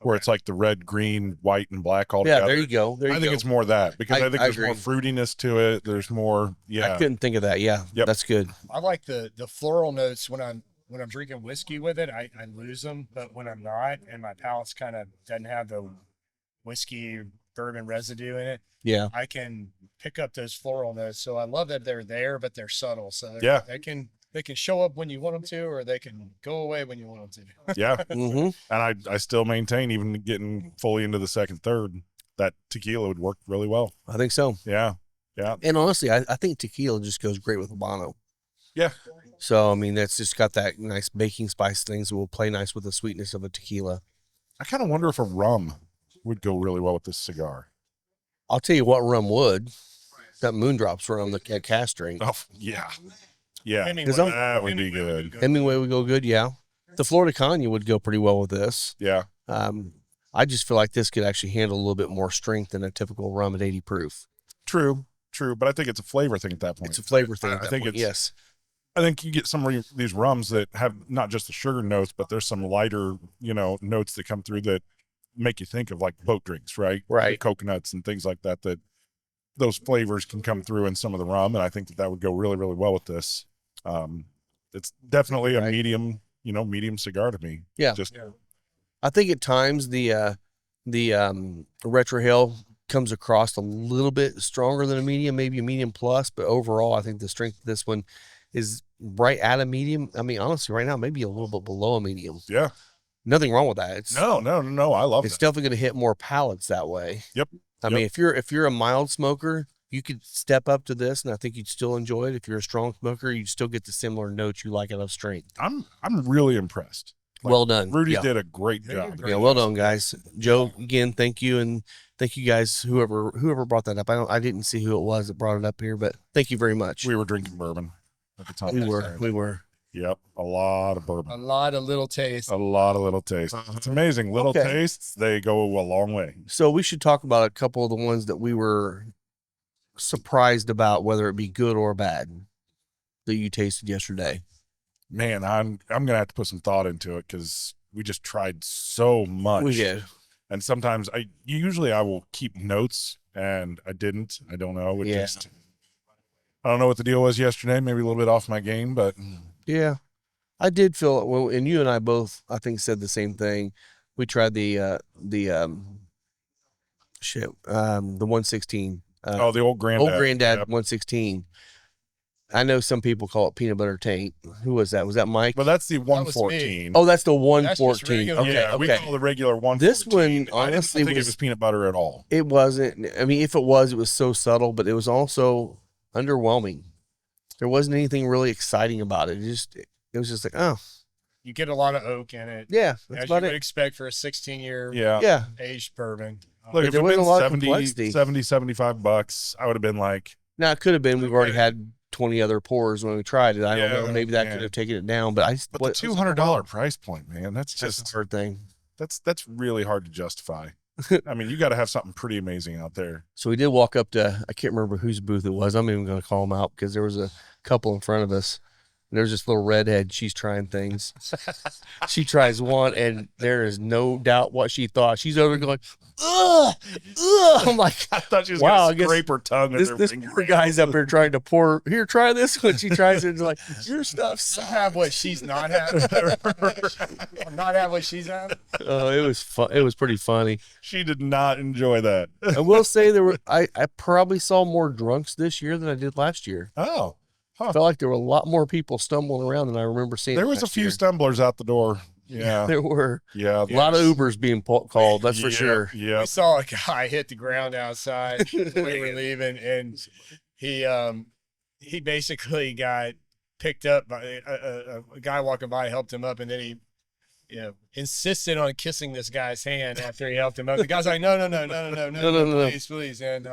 where it's like the red, green, white, and black all Yeah, together. there you go. There you I think go. it's more that because I think there's agree. more fruitiness to it. There's more. Yeah. I couldn't think of that. Yeah, Yep. that's good. I like the floral notes when I'm drinking whiskey with it. I lose them, but when I'm not, and my palate's kind of doesn't have the whiskey bourbon residue in it, Yeah. I can pick up those floral notes. So I love that they're there, but they're subtle. So Yeah. they can show up when you want them to, or they can go away when you want them to. Yeah. Mm-hmm. And I still maintain, even getting fully into the second, third, that tequila would work really well. I think so. Yeah. Yeah. And honestly, I think tequila just goes great with Habano. Yeah. So, I mean, that's just got that nice baking spice things that will play nice with the sweetness of a tequila. I kind of wonder if a rum would go really well with this cigar. I'll tell you what rum would. That Moondrops rum, the cast drink. Oh, yeah. Yeah. Hemingway. That would be good. Hemingway would go good, yeah. The Florida Cognac would go pretty well with this. Yeah. I just feel like this could actually handle a little bit more strength than a typical rum at 80 proof. True. But I think it's a flavor thing at that point. It's a flavor thing. I think it's yes. I think you get some of these rums that have not just the sugar notes, but there's some lighter, notes that come through that make you think of like boat drinks, right? Right. The coconuts and things like that. That those flavors can come through in some of the rum, and I think that would go really, really well with this. It's definitely a medium cigar to me. Yeah. I think at times the retrohale comes across a little bit stronger than a medium, maybe a medium plus, but overall I think the strength of this one is right at a medium. I mean, honestly, right now maybe a little bit below a medium. Yeah. Nothing wrong with that. It's no. I love it. It's definitely going to hit more palates that way. Yep. I mean, if you're a mild smoker, you could step up to this, and I think you'd still enjoy it. If you're a strong smoker, you'd still get the similar notes you like out of strength. I'm really impressed. Well done. Rudys did a great job. Yeah, well done, guys. Joe, again, thank you, and thank you guys. Whoever brought that up, I didn't see who it was that brought it up here, but thank you very much. We were drinking bourbon at the time. We were. Yep, a lot of bourbon. A lot of little tastes. A lot of little tastes. It's amazing. Little tastes, they go a long way. So we should talk about a couple of the ones that we were surprised about, whether it be good or bad, that you tasted yesterday. Man, I'm gonna have to put some thought into it because we just tried so much. We did. And sometimes I will keep notes, and I didn't. I don't know. I don't know what the deal was yesterday. Maybe a little bit off my game, but yeah, I did feel it. Well, and you and I both, I think, said the same thing. We tried the 116. the old Granddad. Old Granddad Yep. 116. I know some people call it peanut butter taint. Who was that? Was that Mike? But that's the 114. Oh, that's the That's 114. just regular. Okay, Yeah, we okay. call the regular 114. This one, I didn't honestly, think it was peanut butter at all. It wasn't. I mean, if it was so subtle, but it was also underwhelming. There wasn't anything really exciting about it. It was just like, oh, You get a lot of oak in it. yeah, that's As you about would it. expect for a 16-year Yeah, aged bourbon. Look, if there it wasn't been a lot of 70, complexity. 70, $75, I would have been like, now it could have been. We've already had 20 other pours when we tried it. I don't know. Maybe that yeah. could have taken it down. But but the $200 price point, man, that's That's just a hard thing. that's really hard to justify. I mean, you got to have something pretty amazing out there. So we did walk up to, I can't remember whose booth it was. I'm even going to call them out because there was a couple in front of us. And there's this little redhead. She's trying things. She tries one, and there is no doubt what she thought. She's over going, ugh, ugh. I'm like, I thought she was wow, I going to guess scrape her tongue. with her this finger. poor guy's up there trying to pour, here, try this one. She tries it and like, your stuff sucks. Have what she's not having. Or not have what she's having. Oh, it was fun. It was pretty funny. She did not enjoy that. I will say I probably saw more drunks this year than I did last year. Oh, I felt like there were a lot more people stumbling around than I remember seeing. there was a last few year. stamblers out the door. Yeah, There were yeah, a lot of Ubers being called. That's for sure. Yeah, We saw a guy hit the ground outside when we were leaving, and he basically got picked up by a guy walking by, helped him up, and then he insisted on kissing this guy's hand after he helped him up. The guy's like, no, No. please, and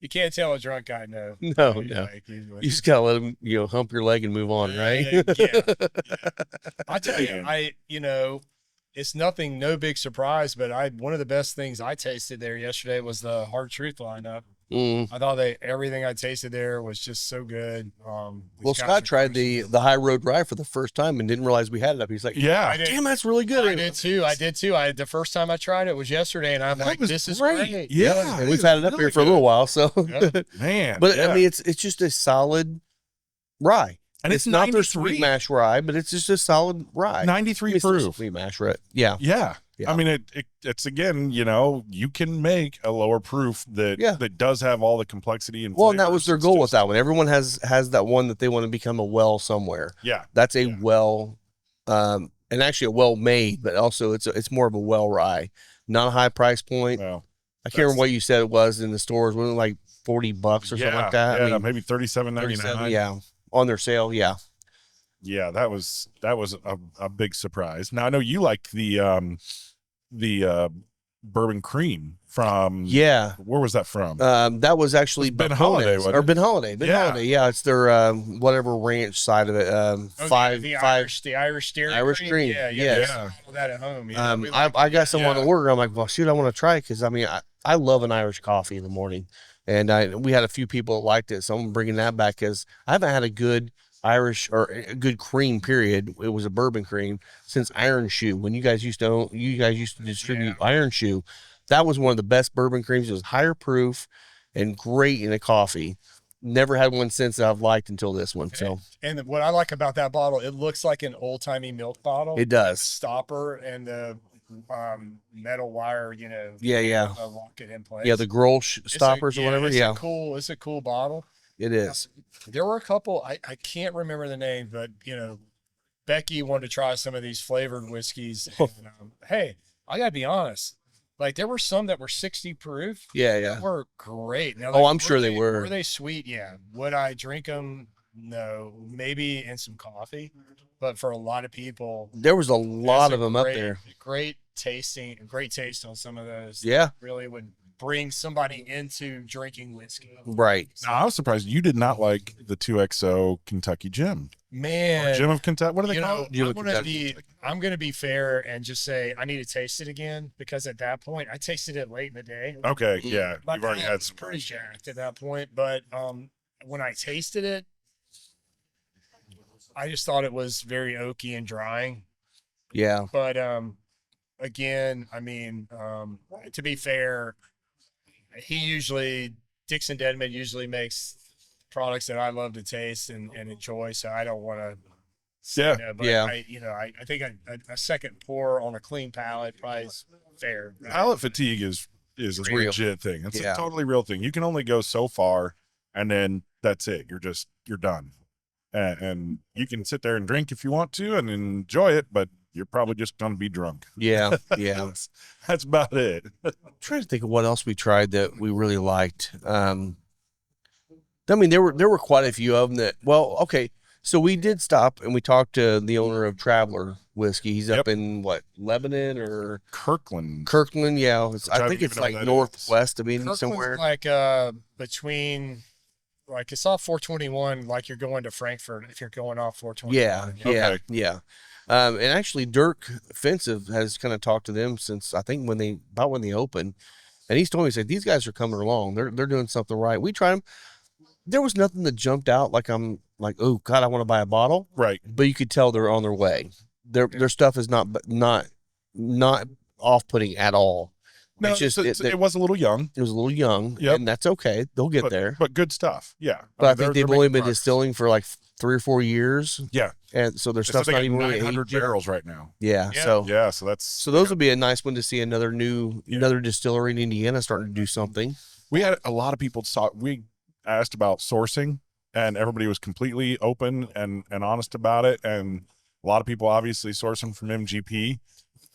you can't tell a drunk guy no. No. Like, You just gotta let him, hump your leg and move on, right? Yeah. I tell you, it's nothing, no big surprise, but one of the best things I tasted there yesterday was the Hard Truth lineup. Mm. I thought everything I tasted there was just so good. Well, Scott tried the High Road Rye for the first time and didn't realize we had it up. He's like, yeah. damn, that's really good. I did too. The first time I tried it was yesterday, and I'm like, this is great. Yeah, And we've had it up here for a little while, so. Yep. man. But yeah. I mean, it's just a solid rye. and it's not their 93. sweet mash rye, but it's just a solid rye. 93 It's their proof. sweet mash, right? Yeah. Yeah. Yeah. I mean, it's again, you can make a lower proof that does have all the complexity and Well, and that flavors. was their It's goal with just- that one. Everyone has that one that they want to become a well somewhere. Yeah. That's a Yeah. well, and actually a well made, but also it's more of a well rye, not a high price point. Well, I can't remember what you said it was in the stores. Wasn't it like $40 or something like that? Yeah, I mean, maybe $37.99. 37, yeah, on their sale, yeah. Yeah, that was a big surprise. Now I know you like the bourbon cream from. Yeah. Where was that from? That was actually Ben Holiday, wasn't or it? Ben Holiday. Ben Yeah. Holiday. Yeah, it's their whatever ranch side of it. The Irish dairy Irish cream. Yeah, Yes. yeah. That at home. Yeah, we I got some on Yeah. order. I'm like, well, shoot, I want to try it because I mean, I love an Irish coffee in the morning, and we had a few people that liked it, so I'm bringing that back because I haven't had a good Irish or a good cream. Period. It was a bourbon cream since Iron Shoe when you guys used to distribute Iron Shoe. That was one of the best bourbon creams. It was higher proof and great in a coffee. Never had one since that I've liked until this one. So, and what I like about that bottle, it looks like an old timey milk bottle. it does. The stopper and the metal wire, Yeah. lock it in place. Yeah, the Grolsch stoppers or whatever. Yeah, It's a cool bottle. it is. There were a couple, I can't remember the name, but Becky wanted to try some of these flavored whiskeys. And, hey, I gotta be honest. Like there were some that were 60 proof. Yeah. That were great. Now, Oh, I'm sure they were. Were they sweet? Yeah. Would I drink them? No. Maybe in some coffee. But for a lot of people, There was a lot that's of a them up great- there. Great taste on some of those. Yeah, Really would bring somebody into drinking whiskey. right. Now, I was surprised you did not like the 2XO Kentucky Gin. Man, Gin of Kentucky. What do they you call know, it? I'm gonna be fair and just say I need to taste it again because at that point I tasted it late in the day. Okay, yeah, My you've already palate had was some. pretty jacked at that point, but when I tasted it, I just thought it was very oaky and drying. Yeah, But again, I mean, to be fair, Dixon Deadman usually makes products that I love to taste and enjoy, so I don't want to. Yeah, But Yeah. I think a second pour on a clean palate probably is fair. palate fatigue is a real. legit thing. It's Yeah. a totally real thing. You can only go so far, and then that's it. You're done, and you can sit there and drink if you want to and enjoy it, but you're probably just gonna be drunk. yeah. That's about it. I'm trying to think of what else we tried that we really liked. I mean, there were quite a few of them that. Well, okay. So we did stop and we talked to the owner of Traveler Whiskey. He's up in what, Lebanon or Kirkland. Yeah, I don't think even it's know like what that northwest of Indy Kirkland's somewhere. like between, like it's off 421, like you're going to Frankfurt if you're going off 421. Okay. Yeah. And actually, Dirk Offensive has kind of talked to them since I think when they opened, and he's told me, he said these guys are coming along. They're doing something right. We tried them. There was nothing that jumped out like I'm like, oh God, I want to buy a bottle. Right. But you could tell they're on their way. Their stuff is not off putting at all. No, It's just it was a little young, it was a little young, Yep. and that's okay. They'll get there. but good stuff. Yeah. But I mean, think they're they've only making been progress. distilling for like 3 or 4 years, Yeah. and so their So stuff's they not got even really 900 aged yet. barrels right now. Yeah, Yeah. so Yeah. So that's so those would be a nice one to see another distillery in Indiana starting to do something. we had a lot of people talk. We asked about sourcing, and everybody was completely open and honest about it. And a lot of people obviously sourcing from MGP,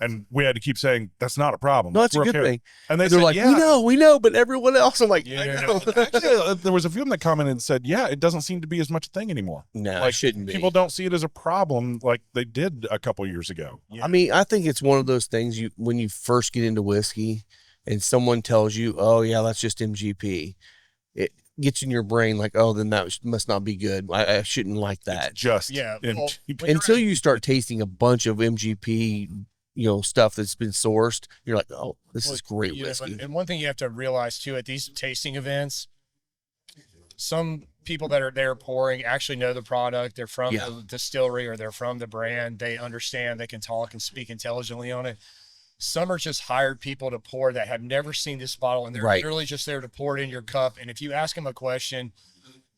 and we had to keep saying that's not a problem. No, that's a We're good okay." thing. And they They're said, like, yeah. we know, but everyone else. I'm like, I know. Actually, there was a few of them that commented and said, yeah, it doesn't seem to be as much a thing anymore. No, Like, it shouldn't be. People don't see it as a problem like they did a couple years ago. I mean, I think it's one of those things when you first get into whiskey and someone tells you, oh, yeah, that's just MGP. It gets in your brain like, oh, then that must not be good. I shouldn't like that. It's just Yeah, MGP. well, when you're Until at- you start tasting a bunch of MGP, stuff that's been sourced, you're like, oh, this is great whiskey. And one thing you have to realize too at these tasting events, some people that are there pouring actually know the product. They're from Yeah. the distillery or they're from the brand. They understand. They can talk and speak intelligently on it. Some are just hired people to pour that have never seen this bottle, and they're Right. literally just there to pour it in your cup. And if you ask them a question,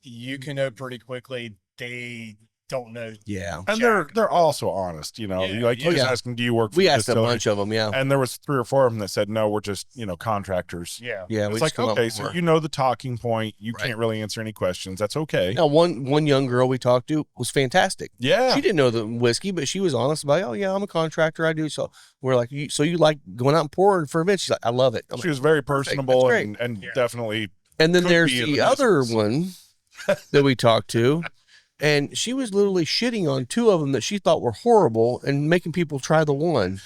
you can know pretty quickly they don't know. Yeah. And they're also honest, Yeah, like you yeah. just asking, do you work for We the asked a distillery? bunch of them, yeah. And there was 3 or 4 of them that said, no, we're just, contractors. Yeah. Yeah, we It's just like, come up okay, with so more. you know the talking point. You Right. can't really answer any questions. That's okay. Now, one young girl we talked to was fantastic. Yeah. She didn't know the whiskey, but she was honest about, oh yeah, I'm a contractor, I do. So we're like, so you like going out and pouring for events? She's like, I love it. I'm She like, was very personable That's and Yeah. definitely and then could there's be in the the other business. one that we talked to. And she was literally shitting on 2 of them that she thought were horrible and making people try the one.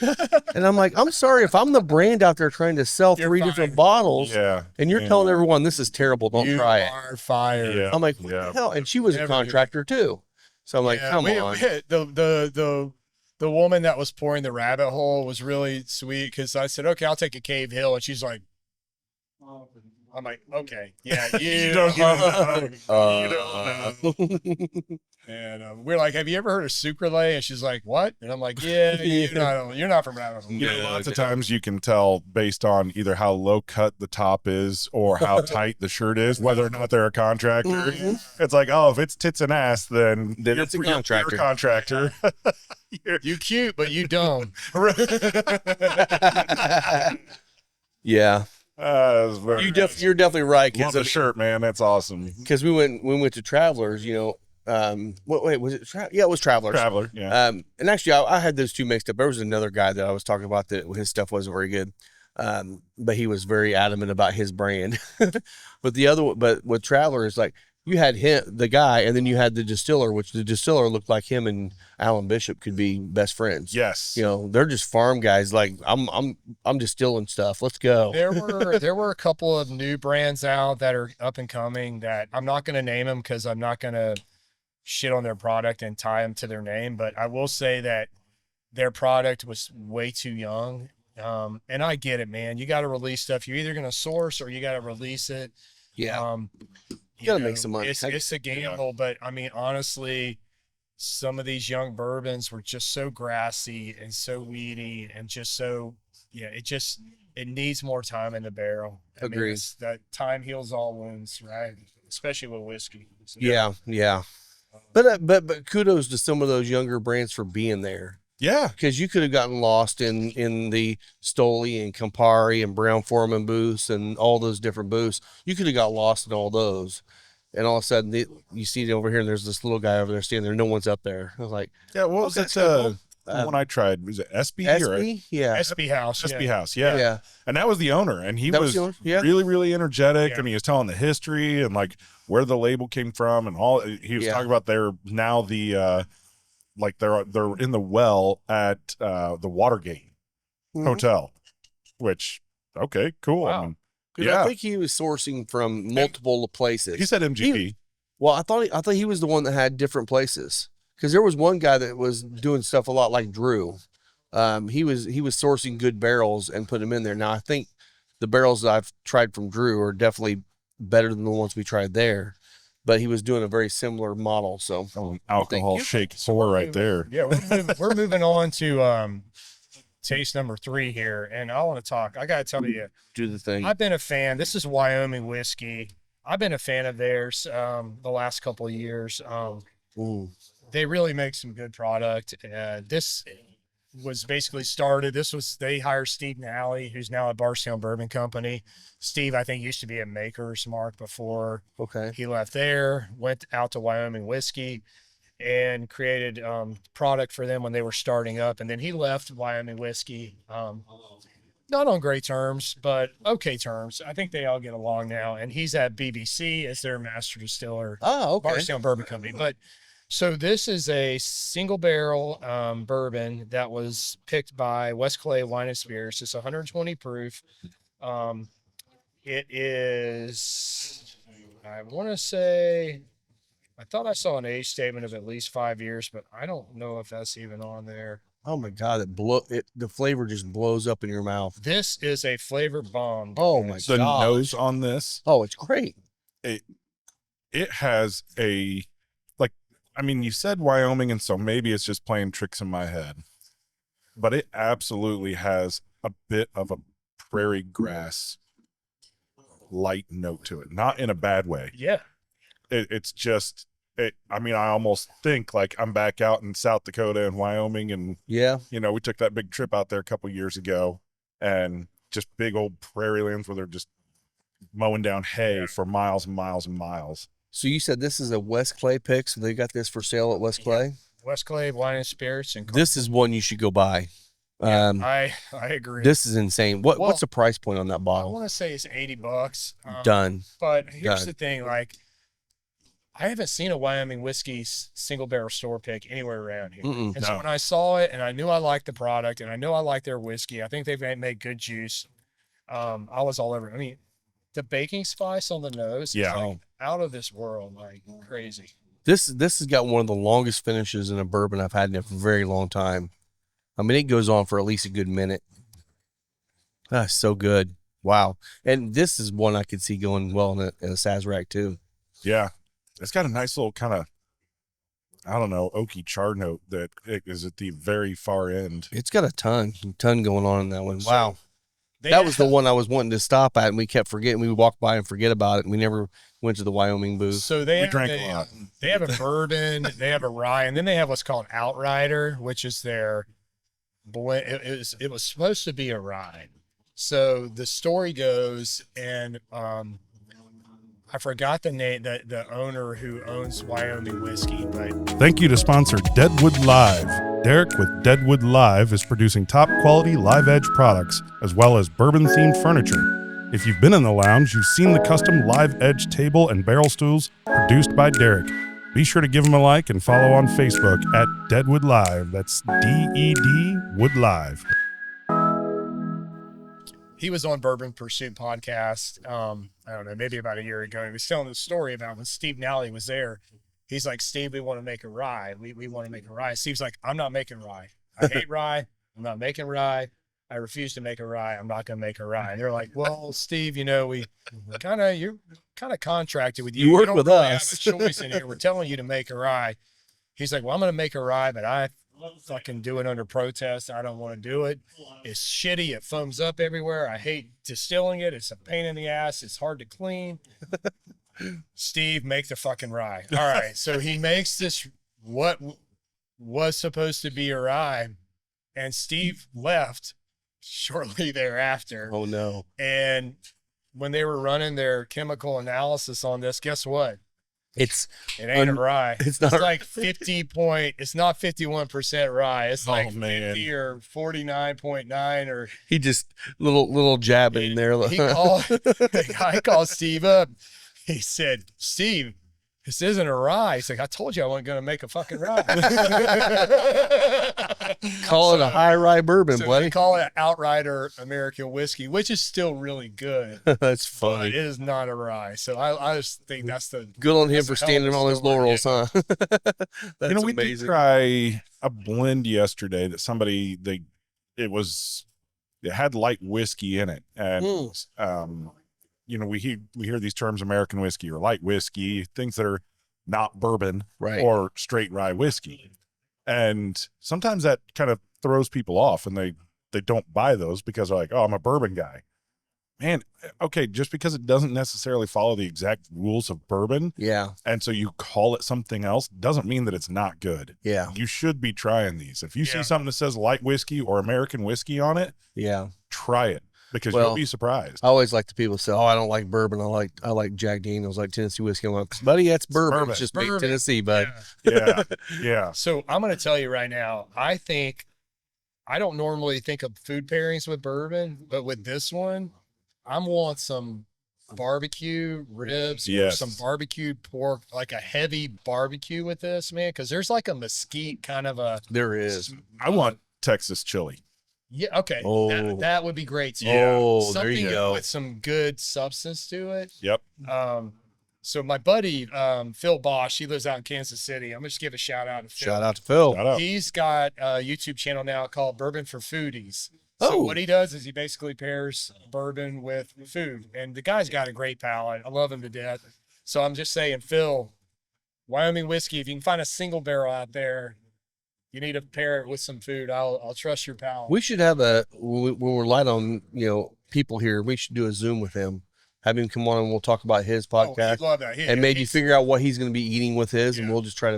And I'm like, I'm sorry if I'm the brand out there trying to sell 3 different bottles, and you're telling everyone this is terrible, don't try it. You are fired. Yeah. I'm like, what the hell? And she was a contractor too. So I'm like, come on. The woman that was pouring the rabbit hole was really sweet because I said, okay, I'll take a Cave Hill, and she's like, I'm like, okay, yeah, you don't And we're like, have you ever heard of sucralay? And she's like, what? And I'm like, yeah, you're not from rabbit hole. You know, lots of times you can tell based on either how low cut the top is or how tight the shirt is, whether or not they're a contractor. It's like, oh, if it's tits and ass, then it's a contractor. You're a contractor. You cute, but you dumb. Yeah. You're definitely right. Love the shirt, man. That's awesome. Because we went to Travelers, you know. Wait, was it? Yeah, it was Travelers. Traveler, yeah. And actually, I had those 2 mixed up. There was another guy that I was talking about that his stuff wasn't very good, but he was very adamant about his brand. But with Travelers, like you had him, the guy, and then you had the distiller, which the distiller looked like him and Alan Bishop could be best friends. Yes. You know, they're just farm guys. Like I'm distilling stuff. Let's go. There were a couple of new brands out that are up and coming that I'm not going to name them because I'm not going to shit on their product and tie them to their name. But I will say that their product was way too young. And I get it, man. You got to release stuff. You're either going to source or you got to release it. Yeah. You got to make some money. It's a gamble, but I mean, honestly, some of these young bourbons were just so grassy and so weedy and just so, it needs more time in the barrel. Agreed. That time heals all wounds, right? Especially with whiskey. So, yeah. But kudos to some of those younger brands for being there. Yeah. Because you could have gotten lost in the Stoli and Campari and Brown Forman booths and all those different booths. You could have got lost in all those. And all of a sudden, you see it over here, and there's this little guy over there standing there. No one's up there. I was like, yeah, what was that? The one I tried, was it SB? SB? Yeah. SB House. SB House, yeah. And that was the owner, and he was really, really energetic, and he was telling the history and like where the label came from and all. He was talking about they're now the like they're in the well at the Watergate Hotel, which okay, cool. Wow. I mean, I think he was sourcing from multiple places. He said MGP. I thought he was the one that had different places. Because there was one guy that was doing stuff a lot like Drew. He was sourcing good barrels and putting them in there. Now I think the barrels that I've tried from Drew are definitely better than the ones we tried there. But he was doing a very similar model. So alcohol shake pour right there. Yeah, we're moving on to taste number 3 here, and I want to talk. I got to tell you, do the thing. I've been a fan. This is Wyoming whiskey. I've been a fan of theirs the last couple of years. They really make some good product. This was basically started. They hired Steve Nally, who's now at Barstown Bourbon Company. Steve, I think, used to be at Maker's Mark before. Okay. He left there, went out to Wyoming Whiskey, and created product for them when they were starting up. And then he left Wyoming Whiskey, not on great terms, but okay terms. I think they all get along now. And he's at BBC as their master distiller. Oh, okay. Barstown Bourbon Company. But so this is a single barrel bourbon that was picked by West Clay Wine and Spirits. It's 120 proof. It is, I want to say, I thought I saw an age statement of at least 5 years, but I don't know if that's even on there. Oh my God, the flavor just blows up in your mouth. This is a flavor bomb. Oh my God. The nose on this. Oh, it's great. It has a, like, I mean, you said Wyoming, and so maybe it's just playing tricks in my head, but it absolutely has a bit of a prairie grass light note to it, not in a bad way. Yeah. It's just, I mean, I almost think like I'm back out in South Dakota and Wyoming, and we took that big trip out there a couple years ago, and just big old prairie lands where they're just mowing down hay for miles and miles and miles. So you said this is a West Clay pick, so they got this for sale at West Clay? West Clay Wine and Spirits. And this is one you should go buy. I agree. This is insane. What's the price point on that bottle? I want to say it's $80. Done. But here's the thing, like, I haven't seen a Wyoming whiskey single barrel store pick anywhere around here. And so No. when I saw it, and I knew I liked the product, and I know I like their whiskey, I think they've made good juice. I was all over it. I mean, the baking spice on the nose is like out of this world, like crazy. This has got one of the longest finishes in a bourbon I've had in a very long time. I mean, it goes on for at least a good minute. That's so good. Wow. And this is one I could see going well in a Sazerac too. Yeah. It's got a nice little kind of, I don't know, oaky char note that is at the very far end. It's got a ton going on in that one. So wow. That was the one I was wanting to stop at, and we kept forgetting. We would walk by and forget about it, and we never went to the Wyoming booth. So they drank a lot. They have a bourbon, they have a rye, and then they have what's called Outrider, which is their blend. It was supposed to be a rye. So the story goes, and I forgot the name, the owner who owns Wyoming whiskey, but Thank you to sponsor Deadwood Live. Derek with Deadwood Live is producing top quality live edge products as well as bourbon themed furniture. If you've been in the lounge, you've seen the custom live edge table and barrel stools produced by Derek. Be sure to give him a like and follow on Facebook at Deadwood Live. That's D-E-D Wood Live. he was on Bourbon Pursuit podcast. I don't know, maybe about a year ago. He was telling the story about when Steve Nally was there. He's like, Steve, we want to make a rye. We want to make a rye. Steve's like, I'm not making rye. I hate rye. I'm not making rye. I refuse to make a rye. I'm not going to make a rye. And they're like, well, Steve, you know, you're kind of contracted with you. You work don't with really us. have a choice in here. We're telling you to make a rye. He's like, well, I'm going to make a rye, but I fucking do it under protest. I don't want to do it. It's shitty. It foams up everywhere. I hate distilling it. It's a pain in the ass. It's hard to clean. Steve, make the fucking rye. All right. So he makes this, what was supposed to be a rye, and Steve left shortly thereafter. Oh no. And when they were running their chemical analysis on this, guess what? It ain't a rye. It's not like 50 point. It's not 51% rye. It's like man. 50 or 49.9 or. He just little jab in there. He called. The guy called Steve up. He said, Steve, this isn't a rye. He's like, I told you I wasn't going to make a fucking rye. Call it a high rye bourbon, So buddy. they call it Outrider American whiskey, which is still really good. That's But funny. it is not a rye. So I just think that's the. Good on him that's for a hell standing of a on his story. laurels, huh? That's You know, we did amazing. try a blend yesterday that it had light whiskey in it. And, you know, we hear these terms, American whiskey or light whiskey, things that are not bourbon Right. or straight rye whiskey. And sometimes that kind of throws people off, and they don't buy those because they're like, oh, I'm a bourbon guy. Man, okay, just because it doesn't necessarily follow the exact rules of bourbon, Yeah. and so you call it something else, doesn't mean that it's not good. Yeah. You should be trying these. If you see Yeah. something that says light whiskey or American whiskey on it, Yeah. try it, because Well, you'll be surprised. I always like the people say, "Oh, I don't like bourbon. I like Jack Daniels, like Tennessee whiskey." I'm like, buddy, that's bourbon. bourbon. It's just big Bourbon. Tennessee, bud. Yeah. Yeah. So I'm going to tell you right now, I think I don't normally think of food pairings with bourbon, but with this one, I'm want some barbecue ribs or Yes. some barbecued pork, like a heavy barbecue with this, man, because there's like a mesquite kind of a. There is. I want Texas chili. Yeah, okay. Oh. That would be great too. Oh, Something there you go. with some good substance to it. Yep. So my buddy Phil Bosch, he lives out in Kansas City. I'm gonna just give a shout out to Phil. Shout out to Phil. Shout out. He's got a YouTube channel now called Bourbon for Foodies. So Oh. what he does is he basically pairs bourbon with food, and the guy's got a great palate. I love him to death. So I'm just saying, Phil, Wyoming whiskey. If you can find a single barrel out there, you need to pair it with some food. I'll trust your palate. We should have when we're light on, people here, we should do a Zoom with him. Have him come on and we'll talk about his Oh, he'd podcast love that. and maybe figure out what he's going to be eating with his, and Yeah. we'll just try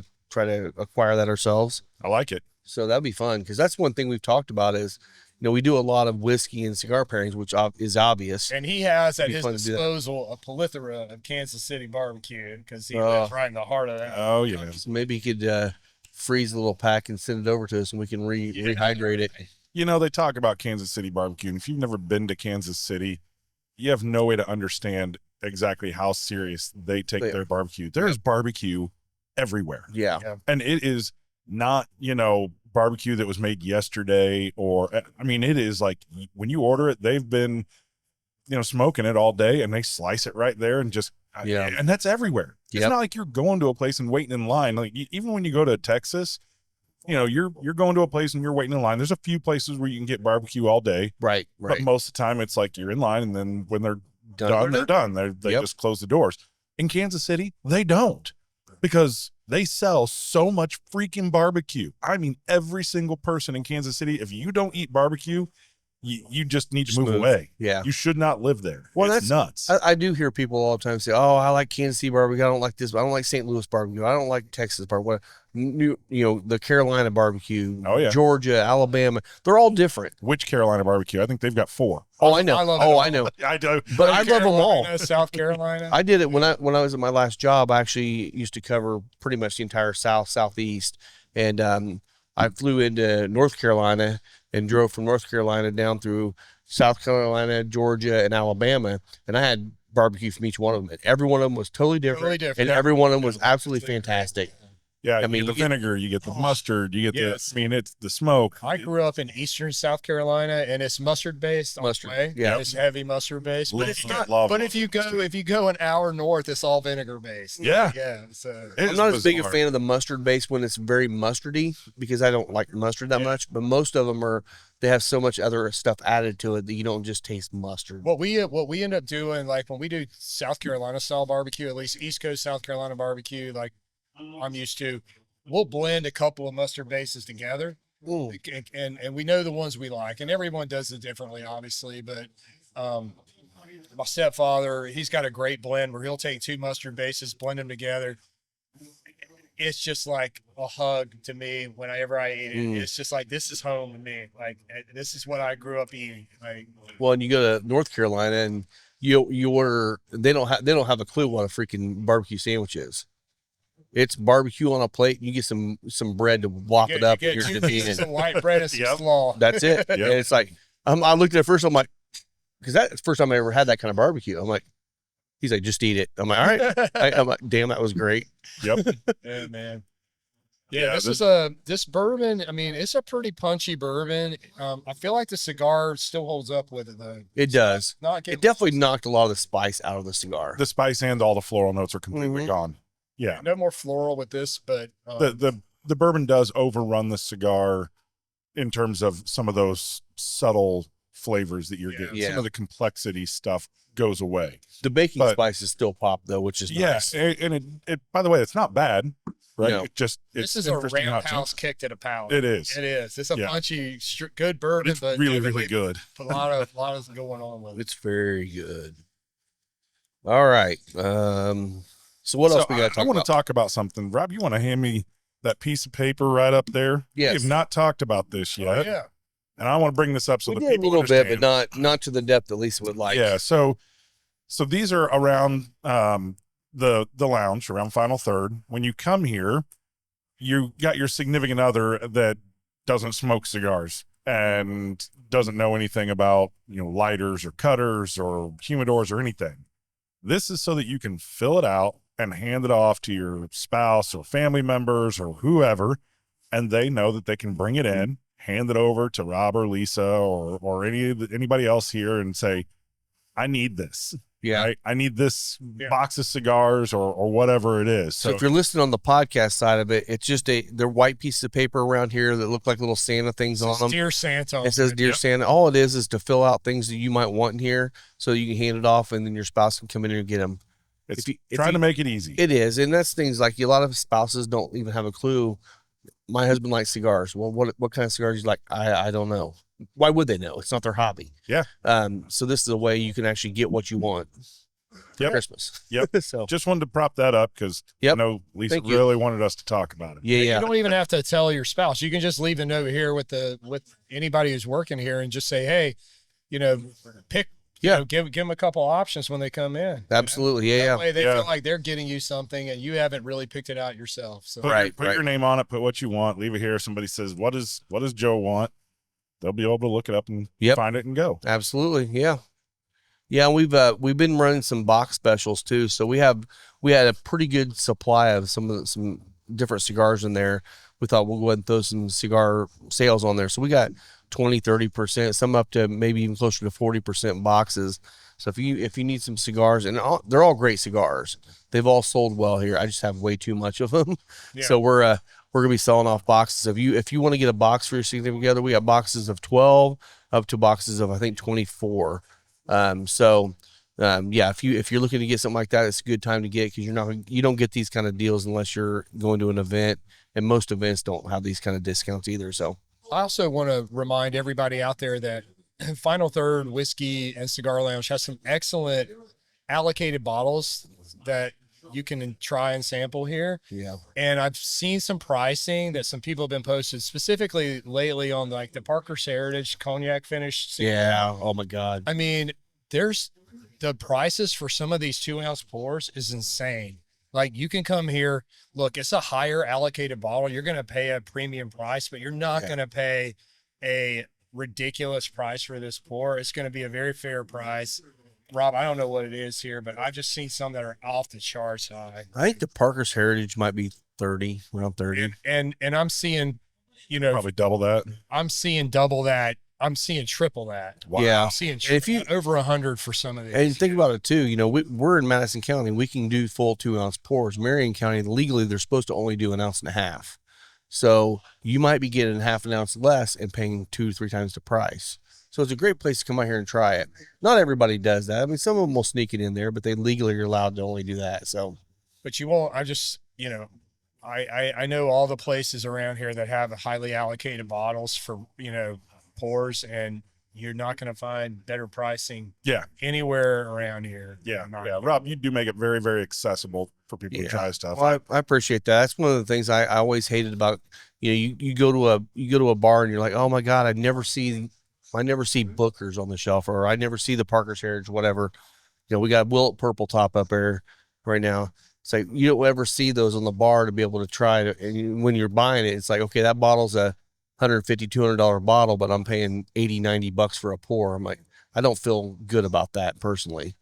to acquire that ourselves. I like it. So that'd be fun, because that's one thing we've talked about is, we do a lot of whiskey and cigar pairings, which is obvious. And he has at It'd be his fun to do that. disposal a plethora of Kansas City barbecue because he Oh. lives right in the heart of that. Oh, yeah. So maybe he could freeze a little pack and send it over to us, and we can rehydrate it. You know, they talk about Kansas City barbecue, and if you've never been to Kansas City, you have no way to understand exactly how serious they take their barbecue. There's barbecue everywhere. Yeah. And it is not, barbecue that was made yesterday, or, I mean, it is like when you order it, they've been, smoking it all day, and they slice it right there and just, and that's everywhere. It's not like you're going to a place and waiting in line. Like even when you go to Texas, you're going to a place and you're waiting in line. There's a few places where you can get barbecue all day. Right. But most of the time it's like you're in line, and then when they're done, they're done. They just close the doors. In Kansas City, they don't, because they sell so much freaking barbecue. I mean, every single person in Kansas City, if you don't eat barbecue, you just need to move away. Yeah. You should not live there. Well, it's nuts. I do hear people all the time say, "Oh, I like Kansas City barbecue. I don't like this. I don't like St. Louis barbecue. I don't like Texas barbecue. The Carolina barbecue. Oh, yeah. Georgia, Alabama. They're all different." Which Carolina barbecue? I think they've got 4. Oh, I know. I know. I do. But I love them all. South Carolina. I did it when I was at my last job. I actually used to cover pretty much the entire Southeast, and I flew into North Carolina and drove from North Carolina down through South Carolina, Georgia, and Alabama, and I had barbecue from each one of them. And every one of them was totally different, and every one of them was absolutely fantastic. Yeah, I mean, you get the vinegar, you get the mustard, you get it's the smoke. I grew up in eastern South Carolina, and it's mustard based. Yeah, it's heavy mustard based. But it's not. Love But if you go an hour north, it's all vinegar based. Yeah. So I'm not as big a fan of the mustard base when it's very mustardy, because I don't like mustard that much. But most of them they have so much other stuff added to it that you don't just taste mustard. What we end up doing, like when we do South Carolina style barbecue, at least East Coast South Carolina barbecue, like I'm used to, we'll blend a couple of mustard bases together, and we know the ones we like, and everyone does it differently, obviously. But my stepfather, he's got a great blend where he'll take 2 mustard bases, blend them together. It's just like a hug to me whenever I eat it. It's just like, this is home to me. Like, this is what I grew up eating. Like, well, and you go to North Carolina and you order, they don't have a clue what a freaking barbecue sandwich is. It's barbecue on a plate. You get some bread to wop it up. You get some white bread and some slaw. That's it. And it's like, I looked at it first. I'm like, because that's the first time I ever had that kind of barbecue. I'm like, he's like, just eat it. I'm like, all right. I'm like, damn, that was great. Yep. Yeah, man. Yeah, this bourbon, I mean, it's a pretty punchy bourbon. I feel like the cigar still holds up with it though. It does. It definitely knocked a lot of the spice out of the cigar. The spice and all the floral notes are completely gone. Yeah. No more floral with this, but the bourbon does overrun the cigar in terms of some of those subtle flavors that you're getting. Some of the complexity stuff goes away. The baking spices still pop though, which is nice. And it by the way, it's not bad, right? No. This is a roundhouse kick to the palate. It is. It is. It's a punchy, good bourbon, but really, really good. A lot of going on with it. It's very good. All right. So what else we got to talk about? I want to talk about something. Rob, you want to hand me that piece of paper right up there? Yes. We have not talked about this yet. Oh, yeah. And I want to bring this up so we the did people a little understand. bit, but not to the depth that Lisa would like. Yeah. So these are around the lounge, around Final Third. When you come here, you got your significant other that doesn't smoke cigars and doesn't know anything about, lighters or cutters or humidors or anything. This is so that you can fill it out and hand it off to your spouse or family members or whoever, and they know that they can bring it in, hand it over to Rob or Lisa or anybody else here and say, I need this. Yeah. I need this box of cigars or whatever it is. So if you're listening on the podcast side of it, it's just they're white pieces of paper around here that look like little Santa things on them. Dear Santa. It says Dear Santa. All it is to fill out things that you might want in here so you can hand it off and then your spouse can come in and get them. It's trying to make it easy. It is. And that's things like a lot of spouses don't even have a clue. My husband likes cigars. Well, what kind of cigars you like? I don't know. Why would they know? It's not their hobby. Yeah. So this is a way you can actually get what you want for Christmas. Yep. So just wanted to prop that up because I know Lisa really wanted us to talk about it. Yeah. You don't even have to tell your spouse. You can just leave a note here with anybody who's working here and just say, hey, pick. Give them a couple options when they come in. Absolutely, That way they feel like they're getting you something and you haven't really picked it out yourself. So put your name on it, put what you want, leave it here. If somebody says, what does Joe want? They'll be able to look it up and find it and go. Absolutely, yeah. Yeah, we've been running some box specials too. So we had a pretty good supply of some different cigars in there. We thought we'll go ahead and throw some cigar sales on there. So we got 20-30%, some up to maybe even closer to 40% boxes. So if you need some cigars, and they're all great cigars, they've all sold well here. I just have way too much of them. Yeah. So we're gonna be selling off boxes. If you want to get a box for your significant other, we got boxes of 12 up to boxes of I think 24. Yeah, if you're looking to get something like that, it's a good time to get, because you don't get these kind of deals unless you're going to an event, and most events don't have these kind of discounts either. So I also want to remind everybody out there that Final Third Whiskey and Cigar Lounge has some excellent allocated bottles that you can try and sample here. Yeah. And I've seen some pricing that some people have been posted specifically lately on like the Parker's Heritage cognac finish. Yeah. Oh my God. I mean, there's the prices for some of these 2-ounce pours is insane. Like, you can come here, look, it's a higher allocated bottle. You're going to pay a premium price, but you're not going to pay a ridiculous price for this pour. It's going to be a very fair price. Rob, I don't know what it is here, but I've just seen some that are off the charts high. I think the Parker's Heritage might be 30, around 30. And I'm seeing, you know, Probably double that. I'm seeing double that. I'm seeing triple that. Wow. Yeah. I'm seeing over 100 for some of these. And think about it too, you know, we're in Madison County. We can do full 2-ounce pours. Marion County, legally, they're supposed to only do 1.5 ounces. So you might be getting 0.5 ounce less and paying 2-3 times the price. So it's a great place to come out here and try it. Not everybody does that. I mean, some of them will sneak it in there, but they legally are allowed to only do that. So, but you won't. I just, you know, I know all the places around here that have highly allocated bottles for, you know, pours, and you're not going to find better pricing anywhere around here. Yeah. Rob, you do make it very, very accessible for people to try stuff. Well, I appreciate that. That's one of the things I always hated about, you know, you go to a bar and you're like, oh my God, I never see Booker's on the shelf, or I never see the Parker's Heritage, whatever. You know, we got Willet Purple Top up there right now. It's like, you don't ever see those on the bar to be able to try it. And when you're buying it, it's like, okay, that bottle's a $150, $200 bottle, but I'm paying $80-$90 for a pour. I'm like, I don't feel good about that personally.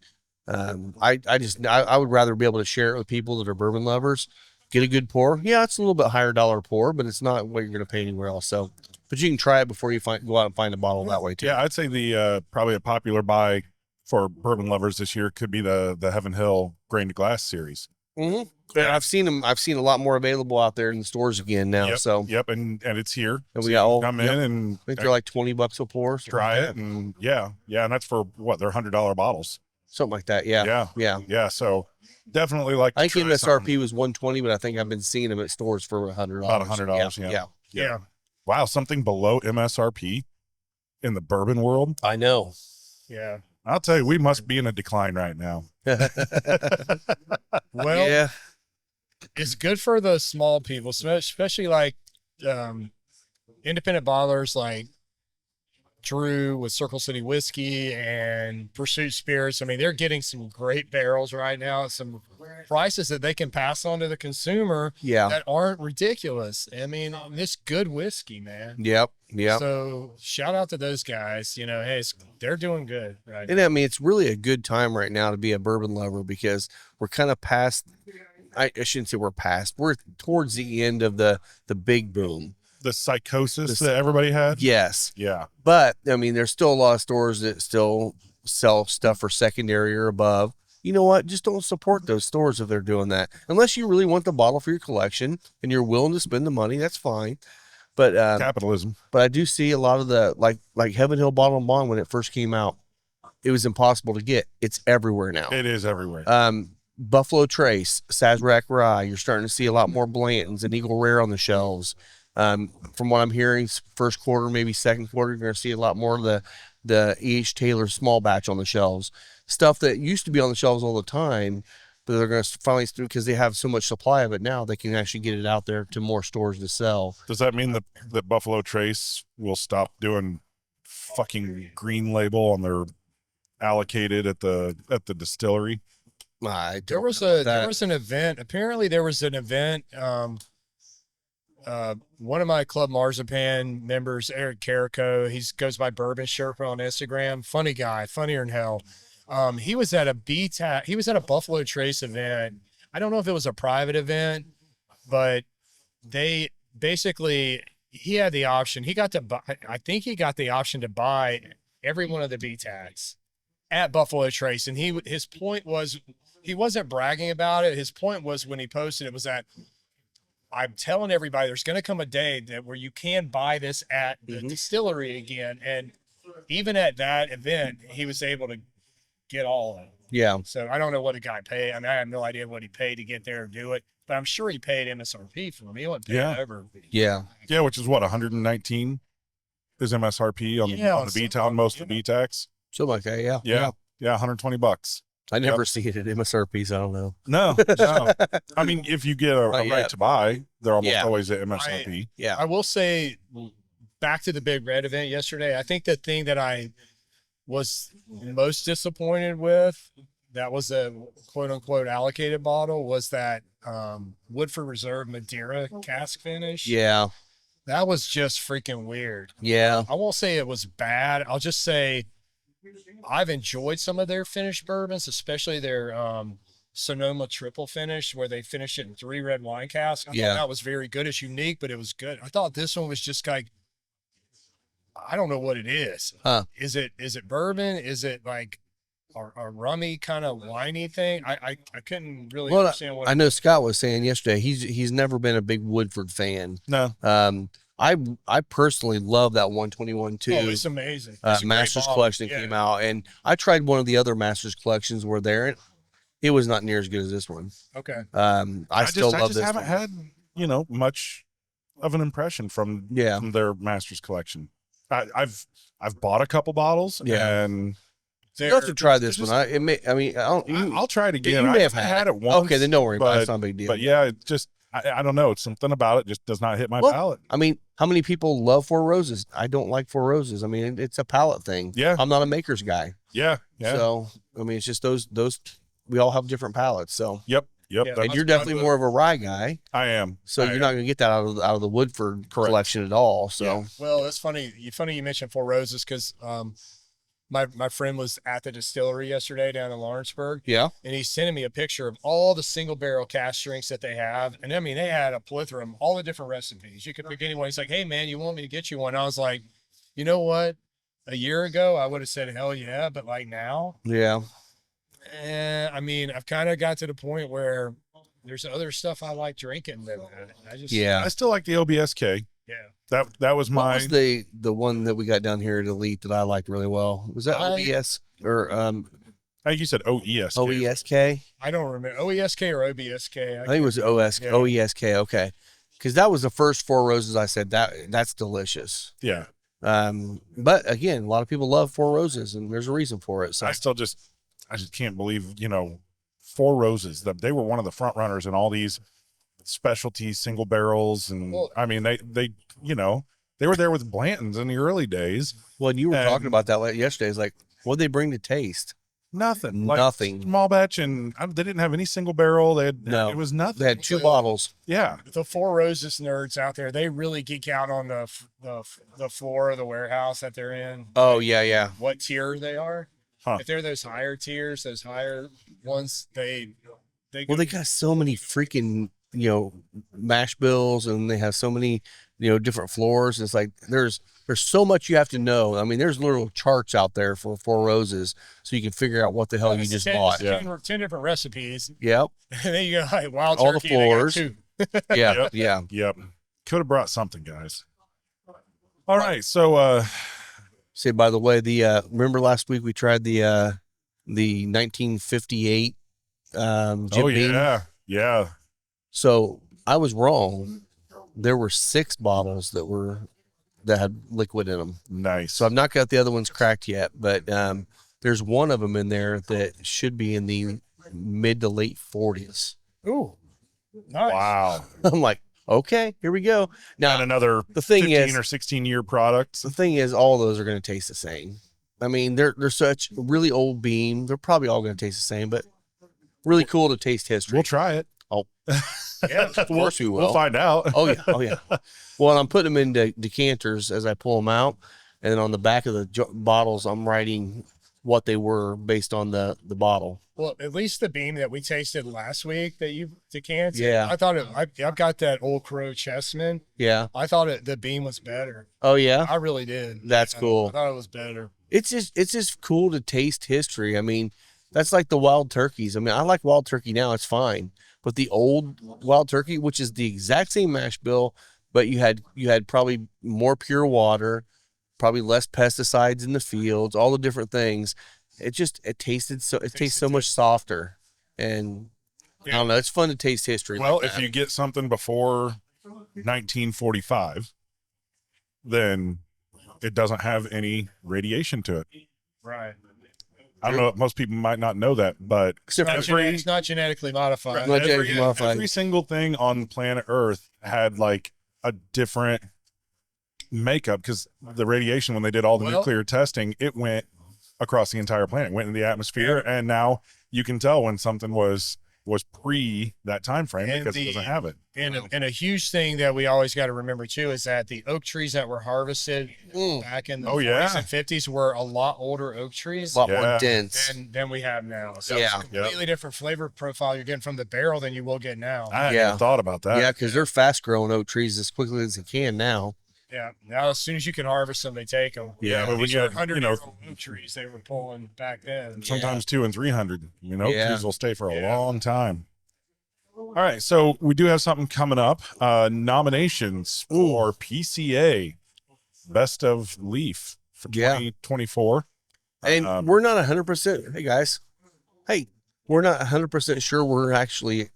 I would rather be able to share it with people that are bourbon lovers, get a good pour. Yeah, it's a little bit higher dollar pour, but it's not what you're going to pay anywhere else. So, but you can try it before you go out and find a bottle that way too. Yeah, I'd say the probably a popular buy for bourbon lovers this year could be the Heaven Hill Grain to Glass series. Mm-hmm. And I've seen them. I've seen a lot more available out there in the stores again now. And it's here. And we got come in and I think they're like $20 a pour. Try it, and and that's for what, they're $100 bottles, something like that. Yeah. So definitely, like, I think MSRP was $120, but I think I've been seeing them at stores for $100. About $100. Yeah. Wow, something below MSRP in the bourbon world. I know. Yeah. I'll tell you, we must be in a decline right now. Well, yeah, it's good for those small people, especially like independent bottlers like Drew with Circle City Whiskey and Pursuit Spirits. I mean, they're getting some great barrels right now at some prices that they can pass on to the consumer that aren't ridiculous. I mean, this good whiskey, man. Yep. So shout out to those guys. You know, hey, they're doing good. Right. And I mean, it's really a good time right now to be a bourbon lover, because we're kind of past, I shouldn't say we're past, we're towards the end of the big boom. The psychosis that everybody had? Yes. Yeah. But, I mean, there's still a lot of stores that still sell stuff for secondary or above. You know what? Just don't support those stores if they're doing that. Unless you really want the bottle for your collection and you're willing to spend the money, that's fine. But capitalism. But I do see a lot of the, like Heaven Hill Bottle and Bond, when it first came out, it was impossible to get. It's everywhere now. It is everywhere. Buffalo Trace, Sazerac Rye, you're starting to see a lot more Blantons and Eagle Rare on the shelves. From what I'm hearing, first quarter, maybe second quarter, you're going to see a lot more of the E.H. Taylor small batch on the shelves. Stuff that used to be on the shelves all the time, but they're going to finally, because they have so much supply of it now, they can actually get it out there to more stores to sell. Does that mean that Buffalo Trace will stop doing fucking green label on their allocated at the distillery? There was an event. Apparently there was an event. One of my Club Marzipan members, Eric Carrico, he goes by Bourbon Sherpa on Instagram. Funny guy, funnier than hell. He was at a BTAC. He was at a Buffalo Trace event. I don't know if it was a private event, but they basically, he had the option. He got to buy, I think he got the option to buy every one of the BTACs at Buffalo Trace. And his point was, he wasn't bragging about it. His point was, when he posted it, was that I'm telling everybody there's going to come a day that where you can buy this at the distillery again. And even at that event, he was able to get all of it. Yeah. So I don't know what a guy paid. I mean, I have no idea what he paid to get there and do it, but I'm sure he paid MSRP for him. He wasn't paying over. Yeah. Yeah, which is what, 119 is MSRP on the B-Town, on most of the B-Tax. Something like that. Yeah. Yeah, $120. I never see it at MSRP, so I don't know. No. I mean, if you get a right to buy, they're almost always at MSRP. I will say, back to the Big Red event yesterday, I think the thing that I was most disappointed with, that was a quote unquote allocated bottle, was that Woodford Reserve Madeira cask finish. Yeah. That was just freaking weird. Yeah. I won't say it was bad. I'll just say I've enjoyed some of their finished bourbons, especially their Sonoma triple finish, where they finished it in 3 red wine casks. I thought that was very good. It's unique, but it was good. I thought this one was just like, I don't know what it is. Is it bourbon? Is it like a rummy kind of winey thing? I couldn't really understand what. I know Scott was saying yesterday, he's never been a big Woodford fan. No. I personally love that 121 too. Oh, it's amazing. Masters Collection came out, and I tried one of the other Masters Collections were there, and it was not near as good as this one. Okay. I still love this. I haven't had much of an impression from their Masters Collection. I've bought a couple bottles, and you have to try this one. I'll try it again. You may have had it once. Okay, then don't worry about it. It's not a big deal. But yeah, it just I don't know. It's something about it just does not hit my palate. I mean, how many people love Four Roses? I don't like Four Roses. I mean, it's a palate thing. Yeah, I'm not a maker's guy. Yeah. So I mean, it's just those. We all have different palates. So Yep. And you're definitely more of a rye guy. I am. So you're not going to get that out of the Woodford collection at all. So well, it's funny. You mentioned Four Roses because my friend was at the distillery yesterday down in Lawrenceburg. Yeah. And he's sending me a picture of all the single barrel cask drinks that they have. And I mean, they had a plethora of all the different recipes. You could pick any one. He's like, hey man, you want me to get you one? I was like, you know what? A year ago, I would have said, hell yeah. But like now, I mean, I've kind of got to the point where there's other stuff I like drinking. I still like the OBSK. Yeah. That was mine. What was the one that we got down here at Elite that I liked really well? Was that OBS or I think you said OESK. OESK? I don't remember. OESK or OBSK? I think it was OESK. Okay. Because that was the first Four Roses I said that's delicious. Yeah. But again, a lot of people love Four Roses, and there's a reason for it. So I just can't believe, Four Roses, that they were one of the front runners in all these specialty single barrels. And I mean, they were there with Blanton's in the early days. Well, you were talking about that yesterday. It's like, what'd they bring to taste? Nothing. Nothing. Small batch, and they didn't have any single barrel. It was nothing. They had 2 bottles. Yeah. The Four Roses nerds out there, they really geek out on the floor of the warehouse that they're in. Oh yeah. What tier they are. If they're those higher tiers, those higher ones, they got so many freaking mash bills, and they have so many different floors. It's like there's so much you have to know. I mean, there's little charts out there for Four Roses, so you can figure out what the hell you just bought. 10 different recipes. Yep. And then you got like wild all turkey, the floors. Yep. Could have brought something, guys. All right, so say, by the way, remember last week we tried the 1958 Jim Beam? Yeah. So I was wrong. There were 6 bottles that had liquid in them. Nice. So I've not got the other ones cracked yet, but there's one of them in there that should be in the mid to late 40s. Ooh, nice. Wow. I'm like, okay, here we go. Now, and another the thing 15 or 16-year product. The thing is, all those are going to taste the same. I mean, they're such really old beam. They're probably all going to taste the same, but really cool to taste history. We'll try it. Oh, yeah, of course we will. We'll find out. Oh yeah. Well, I'm putting them into decanters as I pull them out, and then on the back of the bottles, I'm writing what they were based on the bottle. Well, at least the beam that we tasted last week that you decanted. Yeah. I thought I've got that Old Crow Chessman. Yeah. I thought the beam was better. Oh yeah. I really did. That's cool. I thought it was better. It's just cool to taste history. I mean, that's like the wild turkeys. I mean, I like wild turkey now, it's fine. But the old wild turkey, which is the exact same mash bill, but you had probably more pure water, probably less pesticides in the fields, all the different things. It tastes so much softer. And I don't know, it's fun to taste history. Well, like if that. you get something before 1945, then it doesn't have any radiation to it. Right. I don't know. Most people might not know that, but Except for It's not genetically modified. Not genetically modified. every single thing on planet Earth had like a different makeup because the radiation, when they did all the nuclear testing, it went across the entire planet, went in the atmosphere, and now you can tell when something was pre that time frame because it doesn't have it. And a huge thing that we always got to remember too is that the oak trees that were harvested back in the 40s and 50s were a lot older oak trees, a lot more dense than we have now. So Yeah. it's a completely different flavor profile you're getting from the barrel than you will get now. I hadn't even thought about that. Yeah, because they're fast growing oak trees as quickly as they can now. Yeah. Now, as soon as you can harvest them, they take them. Yeah, but we These were got, 100-year-old oak trees they were pulling back then. sometimes 200 and 300. Yeah. Trees will stay for a long time. All right, so we do have something coming up. Nominations for PCA Best of Leaf for 2024. And we're not 100%. Hey guys, we're not 100% sure we're actually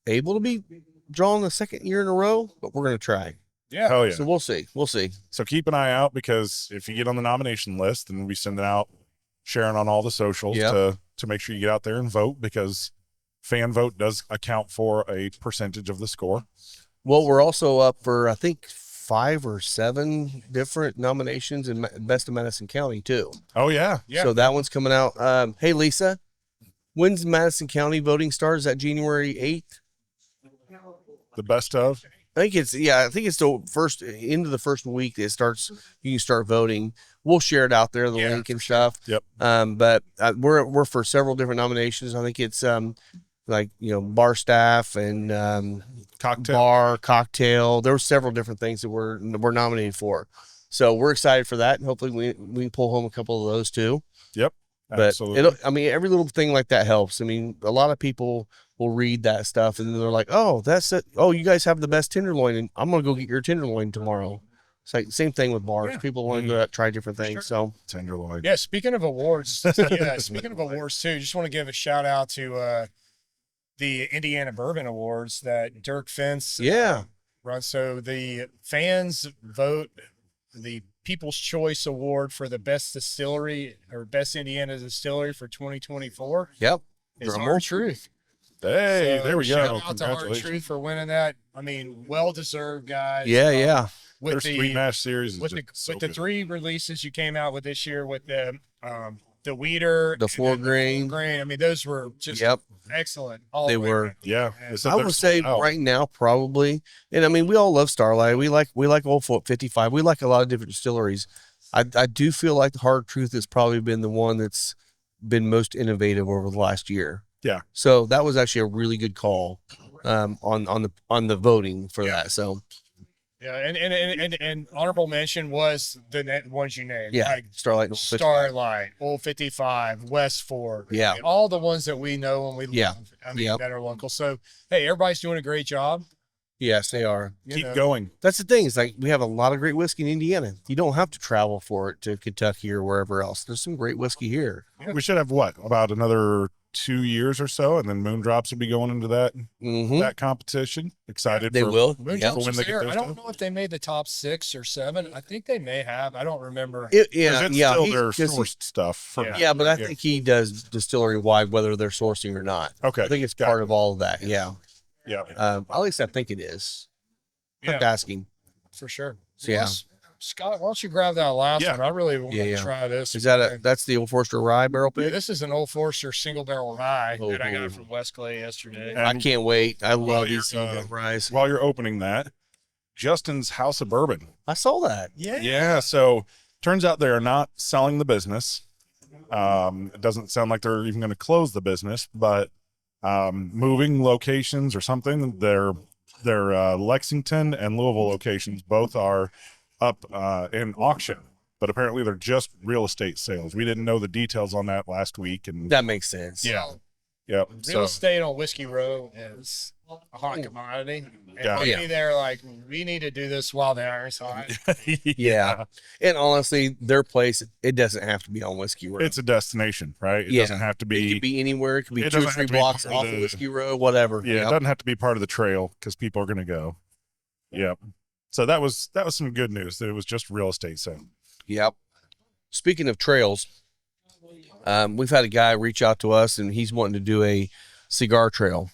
able to be drawing the second year in a row, but we're going to try. Yeah. Hell yeah. So we'll see. So keep an eye out, because if you get on the nomination list, then we send it out, sharing on all the socials to make sure you get out there and vote, because fan vote does account for a percentage of the score. Well, we're also up for, I think, 5 or 7 different nominations in Best of Madison County too. Oh yeah. So that one's coming out. Hey Lisa, when's Madison County voting starts? Is that January 8th? The best of? I think it's the first end of the first week it starts. You can start voting. We'll share it out there, the link and stuff. Yep. But we're for several different nominations. I think it's bar staff and cocktail. There were several different things that we're nominated for. So we're excited for that, and hopefully we can pull home a couple of those too. Yep. But absolutely. every little thing like that helps. I mean, a lot of people will read that stuff and they're like, "Oh, that's it. Oh, you guys have the best tenderloin, and I'm gonna go get your tenderloin tomorrow." It's like same thing with bars. Yeah. People want to go out, try different things. So tenderloin. Yeah. Speaking of awards, too, just want to give a shout out to the Indiana Bourbon Awards that Dirk Fence runs. So the fans vote the People's Choice Award for the best distillery or best Indiana distillery for 2024. Yep. It's Our Truth. Hey, there we go. Shout out to Our Truth for winning that. I mean, well-deserved, guys. Yeah. With their Sweet Mash series, with the 3 releases you came out with this year, with the Weeder, the 4-grain. I mean, those were just excellent. They were. Yeah. I would say right now probably, and I mean, we all love Starlight. We like Old Fort 55. We like a lot of different distilleries. I do feel like the Hard Truth has probably been the one that's been most innovative over the last year. Yeah. So that was actually a really good call on the voting for that. So yeah, and honorable mention was the ones you named. Yeah, like Starlight, Old 55, West Fork. Yeah, all the ones that we know and we love. I mean, that are local. So hey, everybody's doing a great job. Yes, they are. Keep going. That's the thing. It's like we have a lot of great whiskey in Indiana. You don't have to travel for it to Kentucky or wherever else. There's some great whiskey here. Yeah. We should have about another 2 years or so, and then Moondrops will be going into that that competition. Excited. They will. Moondrops when they get I don't know if they made the top 6 or 7. I think they may have. I don't remember. It's still their sourced stuff. But I think he does distillery wide, whether they're sourcing or not. Okay. I think it's part of all of that. Yeah. Yeah. At least I think it is. Kept asking. For sure. So, yeah. Scott, why don't you grab that last one? I really want to try this. Is that that's the Old Forester Rye barrel pick? Yeah, this is an Old Forester single barrel rye that I got from West Clay yesterday. And I can't wait. I love these single ryes. While you're opening that, Justin's House of Bourbon. I saw that. Yeah. So turns out they are not selling the business. It doesn't sound like they're even going to close the business, but moving locations or something. Their Lexington and Louisville locations both are up in auction, but apparently they're just real estate sales. We didn't know the details on that last week, and That makes sense. yeah, yeah. Real estate on Whiskey Row is a hot commodity. And Yeah. maybe they're like, we need to do this while the iron's hot. Yeah. And honestly, their place, it doesn't have to be on Whiskey Row. It's a destination, right? It Yeah. doesn't have to It be. could be anywhere. It could be It 2 or doesn't 3 have to be blocks part off of of the- Whiskey Row, whatever. Yeah, it doesn't have to be part of the trail because people are going to go. Yep. So that was some good news. That it was just real estate sale. Yep. Speaking of trails, we've had a guy reach out to us, and he's wanting to do a cigar trail.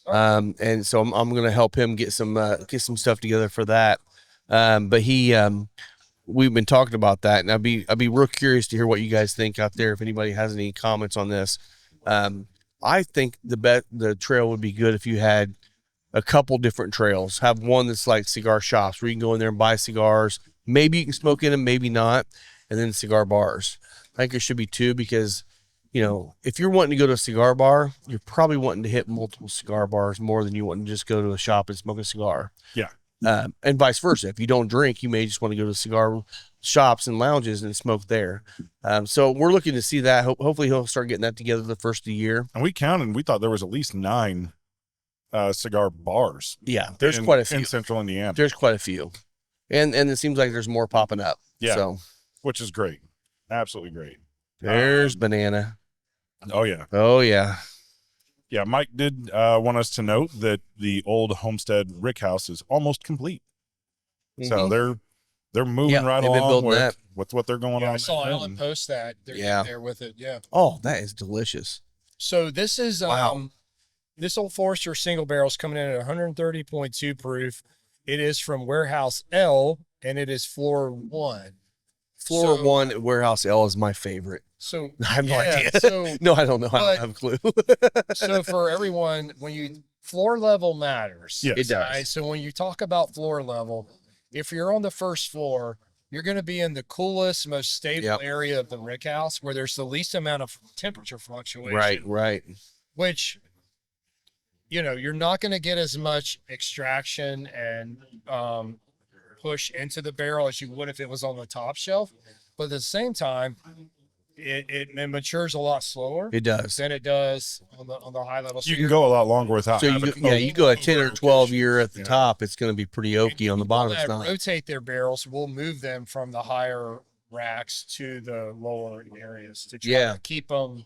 And so I'm going to help him get some stuff together for that. But we've been talking about that, and I'd be real curious to hear what you guys think out there. If anybody has any comments on this, I think the trail would be good if you had a couple different trails. Have one that's like cigar shops where you can go in there and buy cigars. Maybe you can smoke in them, maybe not. And then cigar bars. I think there should be 2 because, if you're wanting to go to a cigar bar, you're probably wanting to hit multiple cigar bars more than you want to just go to a shop and smoke a cigar. Yeah. And vice versa. If you don't drink, you may just want to go to cigar shops and lounges and smoke there. So we're looking to see that. Hopefully he'll start getting that together the first of the year. And we counted. We thought there was at least 9 cigar bars. Yeah, there's quite a few in Central Indiana. There's quite a few, and it seems like there's more popping up. Yeah. So Which is great. Absolutely great. there's banana. Oh yeah. Oh yeah. Yeah. Mike did want us to note that the old Homestead Rick House is almost complete. So Mhm. they're moving Yeah, right they've been along building with, that. with what they're going Yeah, on. I saw there. Ellen post that. They're Yeah. there with it. Yeah. Oh, that is delicious. So this is Wow. This Old Forester single barrel is coming in at 130.2 proof. It is from Warehouse L, and it is floor 1. Floor So- 1 at Warehouse L is my favorite. So I have no yeah, idea. So No, I don't know. I but- don't have a clue. so for everyone, when you floor level matters. Yes. It does. Right? So when you talk about floor level, if you're on the first floor, you're going to be in the coolest, most stable Yep. area of the rick house where there's the least amount of temperature fluctuation. Right. Which, you're not going to get as much extraction and push into the barrel as you would if it was on the top shelf. But at the same time, it matures a lot slower It does. than it does on the high level. So You can you're- go a lot longer without. So having you go a 10 or 12 year at the Yeah. top, it's going to be pretty oaky. On the bottom, it's that not. rotate their barrels, we'll move them from the higher racks to the lower areas to try Yeah. to keep them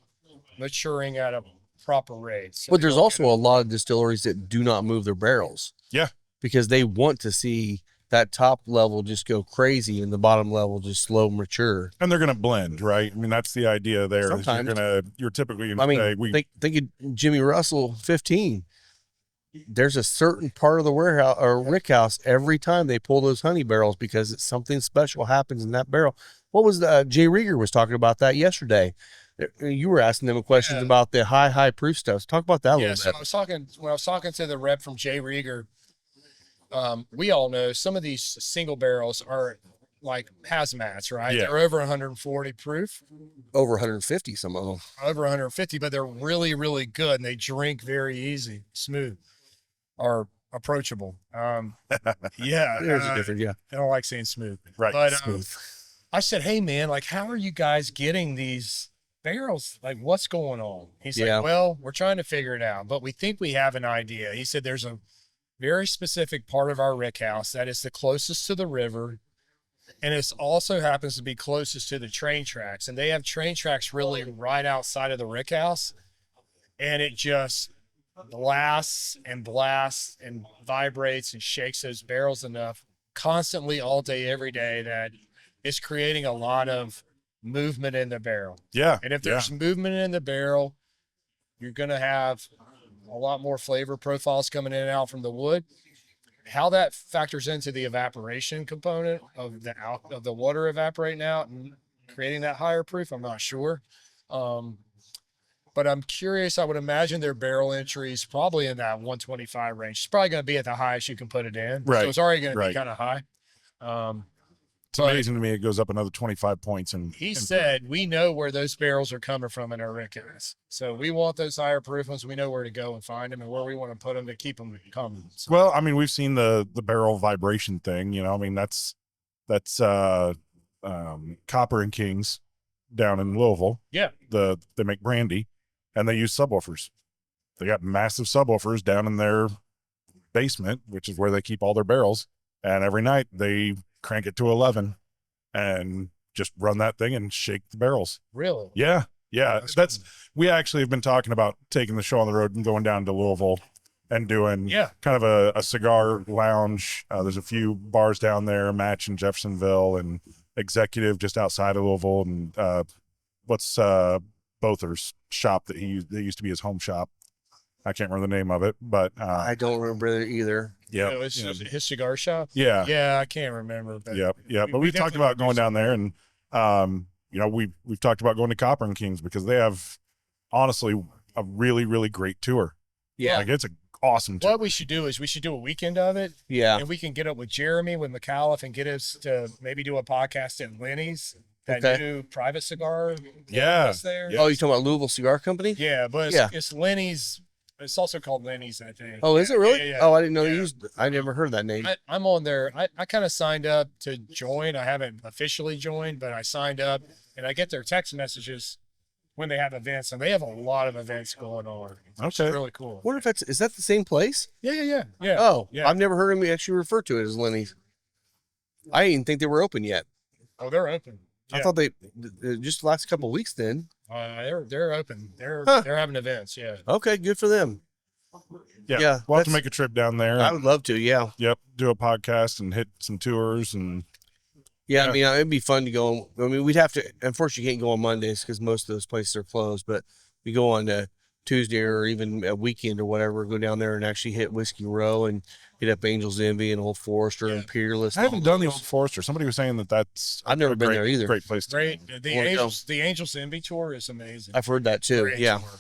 maturing at a proper rate. So But they there's don't also get a lot of distilleries that do not move their barrels. Yeah. Because they want to see that top level just go crazy and the bottom level just slow mature. And they're going to blend, right? I mean, that's the idea there. is Sometimes. You're typically going I to mean, say, we, think of Jimmy Russell 15. There's a certain part of the warehouse or rick house every time they pull those honey barrels because it's something special happens in that barrel. What was Jay Rieger was talking about that yesterday. You were asking them questions Yeah. about the high proof stuff. Talk about that a Yeah, little so bit. when I was talking to the rep from Jay Rieger, we all know some of these single barrels are like hazmats, right? Yeah. They're over 140 proof, Over 150, some of them. over 150, but they're really, really good and they drink very easy, smooth, or approachable. Yeah, There's a difference, yeah. I don't like saying smooth, right. but Smooth. I said, hey man, like, how are you guys getting these barrels? Like, what's going on? He's Yeah. like, well, we're trying to figure it out, but we think we have an idea. He said, there's a very specific part of our rick house that is the closest to the river. And it also happens to be closest to the train tracks. And they have train tracks really right outside of the rick house. And it just blasts and vibrates and shakes those barrels enough constantly all day, every day that it's creating a lot of movement in the barrel. Yeah. And if there's movement in the barrel, you're going to have a lot more flavor profiles coming in and out from the wood. How that factors into the evaporation component of the water evaporating out and creating that higher proof, I'm not sure. But I'm curious. I would imagine their barrel entries probably in that 125 range. It's probably going to be at the highest you can put it in. Right, So it's already going to right. be kind of high. It's amazing to me. It goes up another 25 points. And he said, we know where those barrels are coming from in our Ricketts. So we want those higher proof ones. We know where to go and find them and where we want to put them to keep them coming. So, well, I mean, we've seen the barrel vibration thing, you know, I mean, that's Copper and Kings down in Louisville. yeah. They make brandy and they use subwoofers. They got massive subwoofers down in their basement, which is where they keep all their barrels. And every night they crank it to 11 and just run that thing and shake the barrels. Really? Yeah. That's we actually have been talking about taking the show on the road and going down to Louisville and doing kind of a cigar lounge. There's a few bars down there, Match in Jeffersonville and Executive just outside of Louisville. And what's Bother's shop that used to be his home shop. I can't remember the name of it, but I don't remember either. Yeah, It was his cigar shop. Yeah. Yeah, I can't remember. But But we've talked about going down there, and you know, we've talked about going to Copper and Kings because they have honestly a really, really great tour. Yeah. Like it's an awesome tour. What we should do is we should do a weekend of it. Yeah. And we can get up with Jeremy, with McAuliffe, and get us to maybe do a podcast at Lenny's, that new private cigar. That's there. Yeah. Oh, you talking about Louisville Cigar Company? Yeah, but it's Lenny's. It's also called Lenny's, I think. Oh, is it really? Yeah. Oh, I didn't know they used. I never heard that name. I'm on there. I kind of signed up to join. I haven't officially joined, but I signed up, and I get their text messages when they have events, and they have a lot of events going on. It's Okay. really cool. What if is that the same place? Yeah. Oh, Yeah. I've never heard him actually refer to it as Lenny's. I didn't even think they were open yet. Oh, they're open. I thought they just the last couple of weeks then. They're open. They're having events. Yeah. Okay, good for them. Yeah. We'll have to make a trip down there. I would love to. Yeah. Yep. Do a podcast and hit some tours and. Yeah, I mean, it'd be fun to go. I mean, we'd have to. Unfortunately, you can't go on Mondays because most of those places are closed. But we go on to Tuesday or even a weekend or whatever. Go down there and actually hit Whiskey Row and hit up Angel's Envy and Old Forester and Peerless. I haven't done the Old Forester. Somebody was saying that's. I've never been there either. Great place. Great. The Angels Envy tour is amazing. I've heard that too.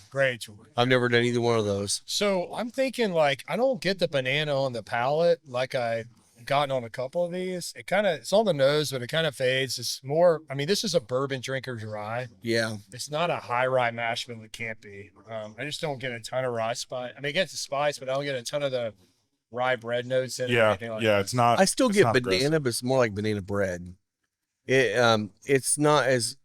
Great tour. I've never done either one of those. So I'm thinking, like, I don't get the banana on the palate like I gotten on a couple of these. It's on the nose, but it kind of fades. It's more, I mean, this is a bourbon drinker dry. Yeah. It's not a high rye mash bill. It can't be. I just don't get a ton of rye spice. I mean, it gets the spice, but I don't get a ton of the rye bread notes in it. Yeah. Like that. It's not. I still get banana, aggressive. but it's more like banana bread. It's not as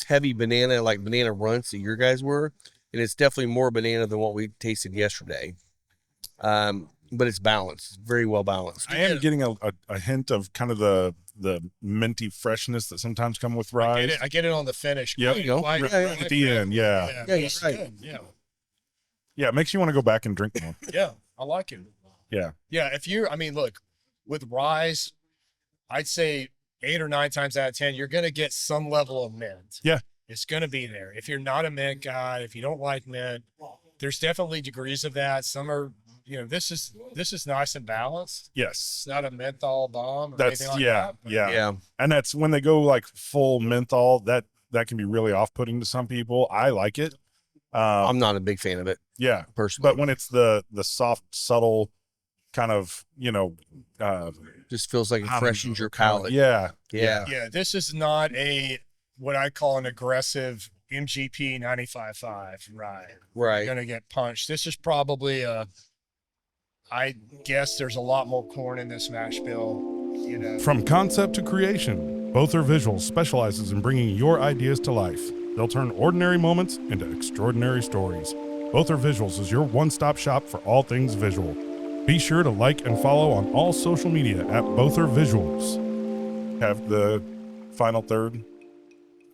heavy banana like banana runts that your guys were, and it's definitely more banana than what we tasted yesterday. But it's balanced, very well balanced. I am getting a hint of kind of the minty freshness that sometimes come with rye. I get it on the finish. Yep. There you go. At the end, yeah. Yeah, you're it's right. good. Yeah. Yeah, it makes you want to go back and drink more. Yeah. I like it. Yeah. Yeah. I mean, look, with ryes, I'd say 8 or 9 times out of 10, you're going to get some level of mint. Yeah. It's going to be there. If you're not a mint guy, if you don't like mint, there's definitely degrees of that. Some are, this is nice and balanced. Yes. It's not a menthol bomb or That's anything like yeah, that. yeah. And that's when they go like full menthol, that can be really off-putting to some people. I like it. I'm not a big fan of it. Yeah. Personally. But when it's the soft, subtle kind of, Just feels like it freshens your palate. Yeah. Yeah. Yeah. This is not what I call an aggressive MGP 95.5 rye. Right. You're going to get punched. This is probably I guess there's a lot more corn in this mash bill, From concept to creation, Bother Visuals specializes in bringing your ideas to life. They'll turn ordinary moments into extraordinary stories. Bother Visuals is your one-stop shop for all things visual. Be sure to like and follow on all social media at Bother Visuals. Have the final third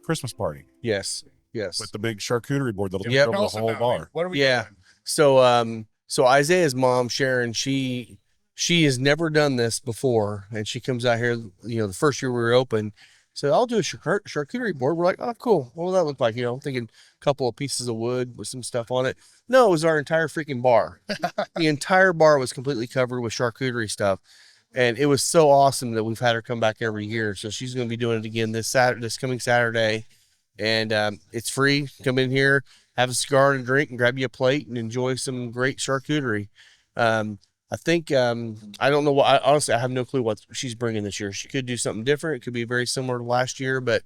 Christmas party Yes. with the big charcuterie board that'll Yep. take over the whole bar. What are we Yeah. doing? So Isaiah's mom, Sharon, she has never done this before, and she comes out here, the first year we were open. So I'll do a charcuterie board. We're like, oh, cool. What will that look like? I'm thinking a couple of pieces of wood with some stuff on it. No, it was our entire freaking bar. The entire bar was completely covered with charcuterie stuff. And it was so awesome that we've had her come back every year. So she's going to be doing it again this coming Saturday. And it's free. Come in here, have a cigar and a drink, and grab you a plate and enjoy some great charcuterie. I think I don't know what. Honestly, I have no clue what she's bringing this year. She could do something different. It could be very similar to last year, but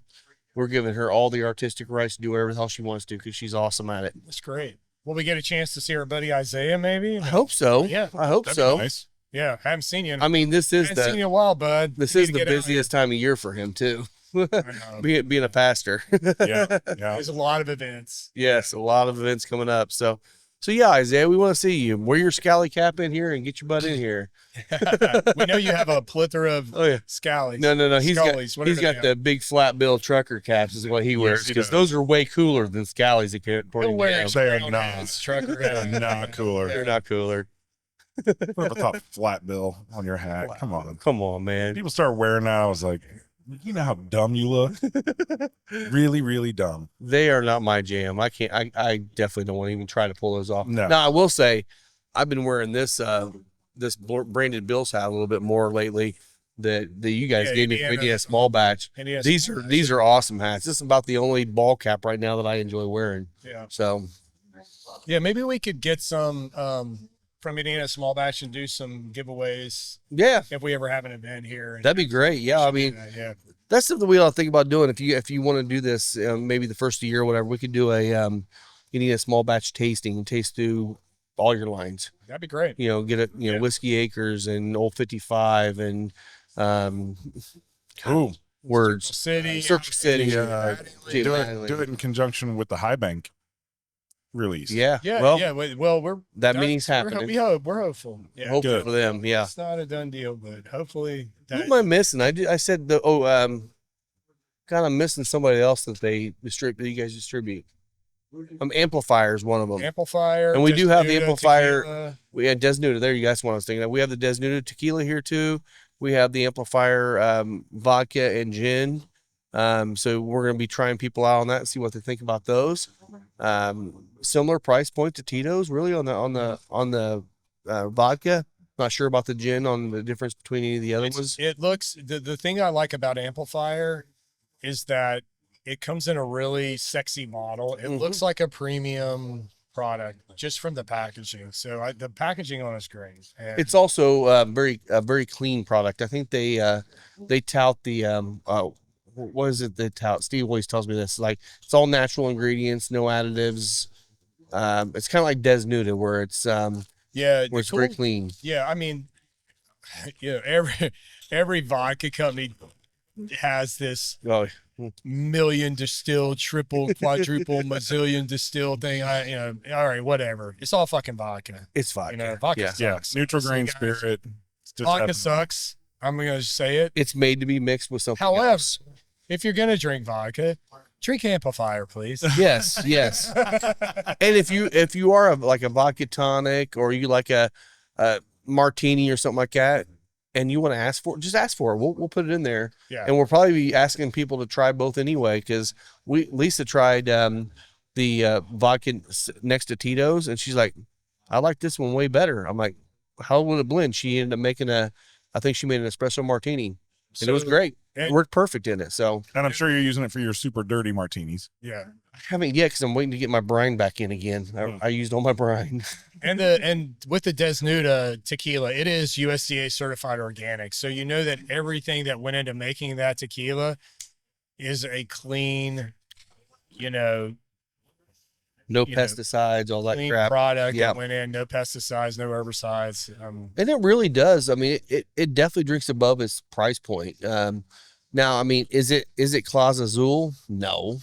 we're giving her all the artistic rights to do whatever the hell she wants to because she's awesome at it. That's great. Will we get a chance to see our buddy Isaiah? Maybe. I hope so. Yeah, I hope That'd so. be nice. Yeah, haven't seen you. I mean, this is haven't seen you in a while, bud. this You is need to the get out here. busiest time of year for him too. I know. being a pastor. Yeah. Yeah. There's a lot of events. Yes, a lot of events coming up. So yeah, Isaiah, we want to see you. Wear your scally cap in here and get your butt in here. We know you have a plethora of Oh yeah. scallies. No. He's Scullies, whatever he's they got are. the big flat bill trucker caps is what he wears he because does. those are way cooler than scallies. He'll wear They are brown not. hats, trucker They're hat. not cooler. They're not cooler. Put up a top flat bill on your hat. Come on. Come on, man. People start wearing that. I was like, you know how dumb you look? Really, really dumb. They are not my jam. I can't. I definitely don't want to even try to pull those off. No. Now I will say, I've been wearing this branded Bill's hat a little bit more lately. That you guys Yeah, gave me Indiana. for Indiana small batch. And he has These are awesome hats. This is about the only ball cap right now that I enjoy wearing. Yeah. So Yeah, maybe we could get some from Indiana Small Batch and do some giveaways yeah, if we ever have an event here. that'd be great. Yeah, I mean yeah. that's something we ought to think about doing. If you want to do this, maybe the first of the year or whatever, we could do a Indiana small batch tasting and taste through all your lines. That'd be great. You know, get it. You know, Whiskey Acres and Old 55 and Ooh. words. Circuit City. Jay Do Mattingly. it in conjunction with the High Bank release. Yeah. Yeah, Well, yeah. Well, we're that done. meeting's happening. We're hopeful. Yeah, Hopefully Good. for them. Yeah. it's not a done deal, but hopefully Who that. am I missing? I said God, I'm missing somebody else that they distribute. That you guys distribute. Amplifier is one of them. Amplifier, And we do have the Desnuda, amplifier- tequila. We had Desnuda. There, you guys. What I was thinking of. We have the Desnuda tequila here too. We have the Amplifier vodka and gin. So we're gonna be trying people out on that and see what they think about those. Similar price point to Tito's, really on the vodka. Not sure about the gin on the difference between any of the other ones. It looks the thing I like about Amplifier is that it comes in a really sexy model. It looks like a premium product just from the packaging. So the packaging on it's great. And It's also a very clean product. I think they tout the what is it they tout? Steve always tells me this. Like it's all natural ingredients, no additives. It's kind of like Desnuda, where it's yeah, where it's very clean. Yeah, I mean, you know, every vodka company has this Oh, million distill, triple, quadruple, mazillion distill thing. All right, whatever. It's all fucking vodka. it's vodka. You know, vodka Yeah. Yeah. sucks. Neutral So grain guys, spirit. It's just Vodka having- sucks. I'm gonna say it. It's made to be mixed with something However, else. if you're gonna drink vodka, drink Amplifier, please. Yes, yes. And if you are like a vodka tonic or you like a martini or something like that, and you want to ask for it, just ask for it. We'll put it in there. Yeah. And we'll probably be asking people to try both anyway, because Lisa tried the vodka next to Tito's, and she's like, I like this one way better. I'm like, how would it blend? She ended up making I think she made an espresso martini, and it was So- great. It and- worked perfect in it. So And I'm sure you're using it for your super dirty martinis. Yeah. I haven't yet because I'm waiting to get my brine back in again. I used all my brine. And with the Desnuda tequila, it is USDA certified organic. So you know that everything that went into making that tequila is a clean, No You know, pesticides, all that clean crap. product Yeah. that went in, no pesticides, no herbicides. And it really does. I mean, it definitely drinks above its price point. Now, I mean, is it Claus Azul? No,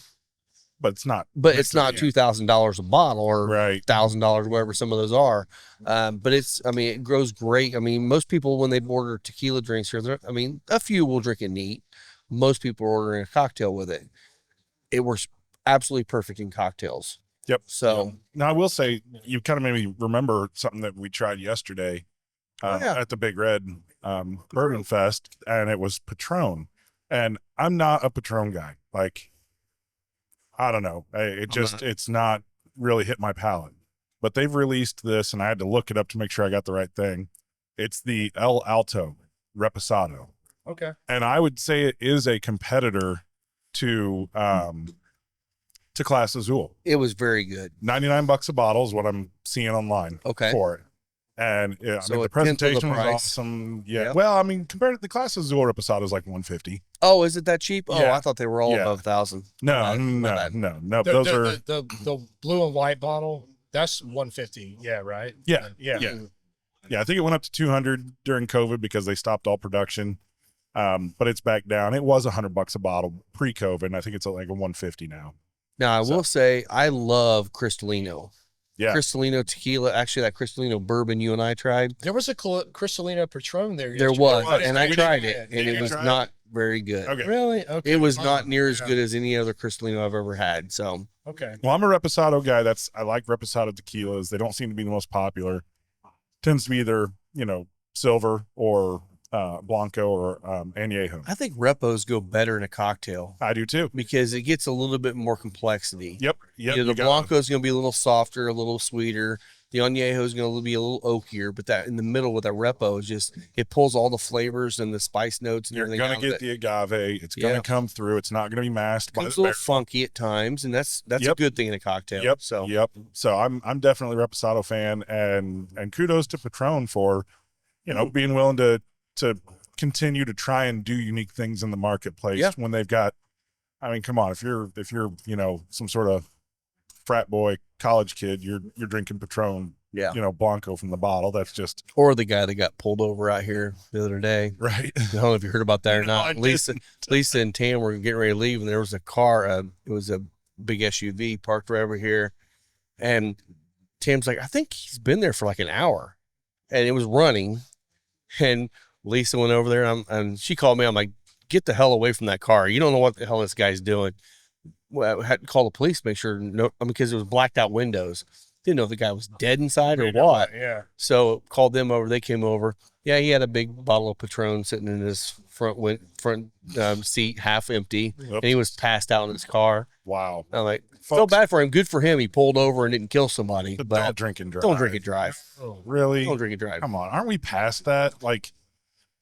But it's not. but it's not Yeah. $2,000 a bottle or Right. $1,000, whatever some of those are. But it grows great. I mean, most people when they order tequila drinks here, a few will drink it neat. Most people are ordering a cocktail with it. It works absolutely perfect in cocktails. Yep. So Now I will say you kind of made me remember something that we tried yesterday yeah. at the Big Red Bourbon Fest, and it was Patron. And I'm not a Patron guy. Like, I don't know. It's not really hit my palate. But they've released this, and I had to look it up to make sure I got the right thing. It's the El Alto Reposado. Okay. And I would say it is a competitor to Class Azul. it was very good. $99 a bottle is what I'm seeing online Okay. for it. And yeah, So I mean, a the tenth of the presentation was price. awesome. Yeah. Yep. Well, I mean, compared to the Clase Azul Reposado is like 150. Oh, is it that cheap? Oh, Yeah. I thought they were all Yeah. above 1,000. No, My bad. no. The, Those the, are the blue and white bottle. That's 150. Yeah, right. yeah, Yeah. yeah. I think it went up to 200 during COVID because they stopped all production. But it's back down. It was $100 a bottle pre-COVID, and I think it's like a 150 now. Now, I will say I love Cristalino. Yeah. Cristalino tequila. Actually, that Cristalino bourbon you and I tried. There was a Cristalino Patron there. There yesterday. was, and I We tried didn't- it, Did and it you was try it? not very good. Okay. Really? Okay. It was not near as Yeah. good as any other Cristalino I've ever had. So, Okay. Well, I'm a Reposado guy. I like Reposado tequilas. They don't seem to be the most popular. Tends to be either, silver or Blanco or Añejo. I think repos go better in a cocktail I do too. because it gets a little bit more complexity. Yep. You know, you the got it. Blanco is going to be a little softer, a little sweeter. The Añejo is going to be a little oakier, but that in the middle with that repo is just, it pulls all the flavors and the spice notes and You're everything going out to of get it. the agave. It's going to Yeah. come through. It's not going to be masked by It's the a little funky at times, and that's a Yep. good thing in a cocktail. Yep. So Yep. So I'm definitely a Reposado fan, and kudos to Patron for, being willing to continue to try and do unique things in the marketplace Yeah. when they've got. I mean, come on, if you're some sort of frat boy college kid, you're drinking Patron, yeah. Blanco from the bottle. That's just Or the guy that got pulled over out here the other day. right. I don't know if you heard about that or No, not. I Lisa and Tam were getting ready to leave, and there was a car. It was a big SUV parked right over here, and Tam's like, I think he's been there for like an hour, and it was running. And Lisa went over there, and she called me. I'm like, get the hell away from that car. You don't know what the hell this guy's doing. Well, I had to call the police to make sure, because it was blacked out windows. Didn't know if the guy was dead inside or what. Yeah. So called them over. They came over. Yeah, he had a big bottle of Patron sitting in his front seat, half empty, and he was passed out in his car. Wow. I'm like, feel Folks, bad for him. Good for him. He pulled over and didn't kill somebody. but But don't drink and drive. don't drink and drive. Really? Don't drink and drive. Come on, aren't we past that? Like,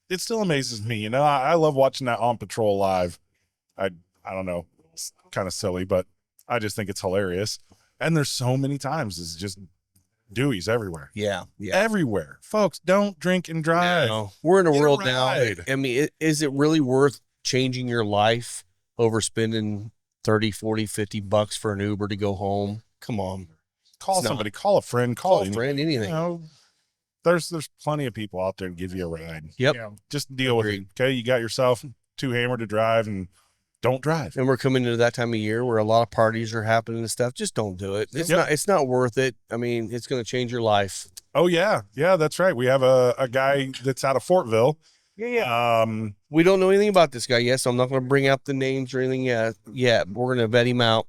it still amazes me. I love watching that On Patrol live. I don't know, it's kind of silly, but I just think it's hilarious. And there's so many times it's just Deweys everywhere. Yeah, yeah. Everywhere. Folks, don't drink and drive. No, we're in a Get a world now. ride. I mean, is it really worth changing your life over spending 30, 40, 50 bucks for an Uber to go home? Come on. Call It's not. somebody, call a friend, Call a anyone. friend, anything. There's plenty of people out there to give you a ride. Yep. Yeah. Just deal with Agreed. it. Okay, you got yourself too hammered to drive, and don't drive. And we're coming into that time of year where a lot of parties are happening and stuff. Just don't do it. It's not worth it. I mean, it's going to change your life. Oh yeah, that's right. We have a guy that's out of Fortville. Yeah. Um, We don't know anything about this guy yet, so I'm not going to bring up the names or anything yet. We're going to vet him out.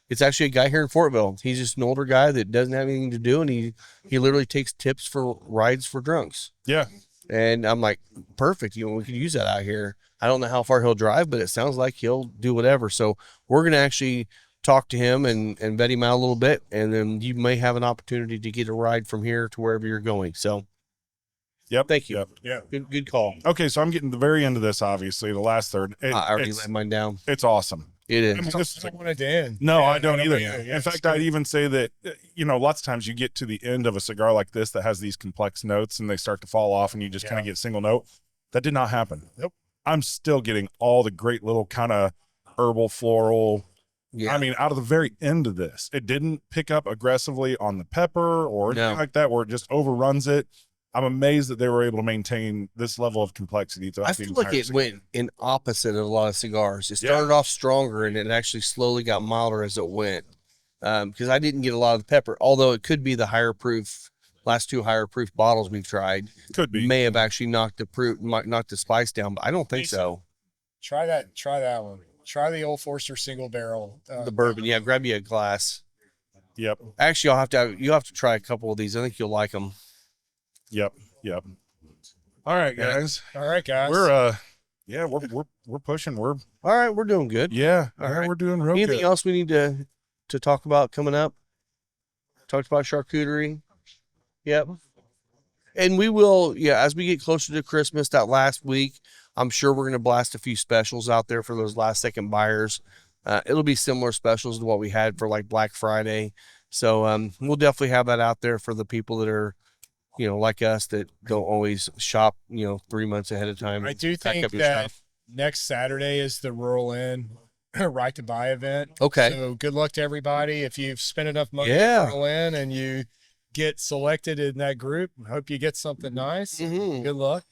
It's actually a guy here in Fortville. He's just an older guy that doesn't have anything to do, and he literally takes tips for rides for drunks. yeah, And I'm like, perfect. We could use that out here. I don't know how far he'll drive, but it sounds like he'll do whatever. So we're going to actually talk to him and vet him out a little bit, and then you may have an opportunity to get a ride from here to wherever you're going. So yep. thank you. Yep. Yeah. Good call. Okay, so I'm getting to the very end of this. Obviously, the last third. I already let mine down. It's awesome. It is. I mean, this is I don't want it to end. No, Yeah, I don't either. Yeah, In fact, I'd even say that, lots of times you get to the end of a cigar like this that has these complex notes and they start to fall off and you just kind of get single note. That did not happen. Nope. I'm still getting all the great little kind of herbal, floral. Yeah. I mean, out of the very end of this, it didn't pick up aggressively on the pepper or anything like that where it just overruns it. I'm amazed that they were able to maintain this level of complexity throughout I the feel like entire it cigar. went in opposite of a lot of cigars. It started off stronger and it actually slowly got milder as it went. Because I didn't get a lot of the pepper, although it could be the higher proof, last two higher proof bottles we've tried Could be. may have actually knocked the spice down, but I don't think so. Try that one. Try the Old Forester single barrel. The bourbon, yeah, grab you a glass. Yep. Actually, you'll have to try a couple of these. I think you'll like them. Yep. All right, guys. All right, guys. We're we're pushing. We're All right, we're doing good. yeah, All right. we're doing real Anything good. else we need to talk about coming up? Talked about charcuterie. Yep. And we will, as we get closer to Christmas, that last week, I'm sure we're going to blast a few specials out there for those last second buyers. It'll be similar specials to what we had for like Black Friday. So we'll definitely have that out there for the people that are like us that don't always shop, 3 months ahead of time. I do pack think up your that stuff. next Saturday is the Rural Inn right to buy event. Okay. So good luck to everybody. If you've spent enough money Yeah. at Rural Inn and you get selected in that group, I hope you get something nice. Mhm. Good luck.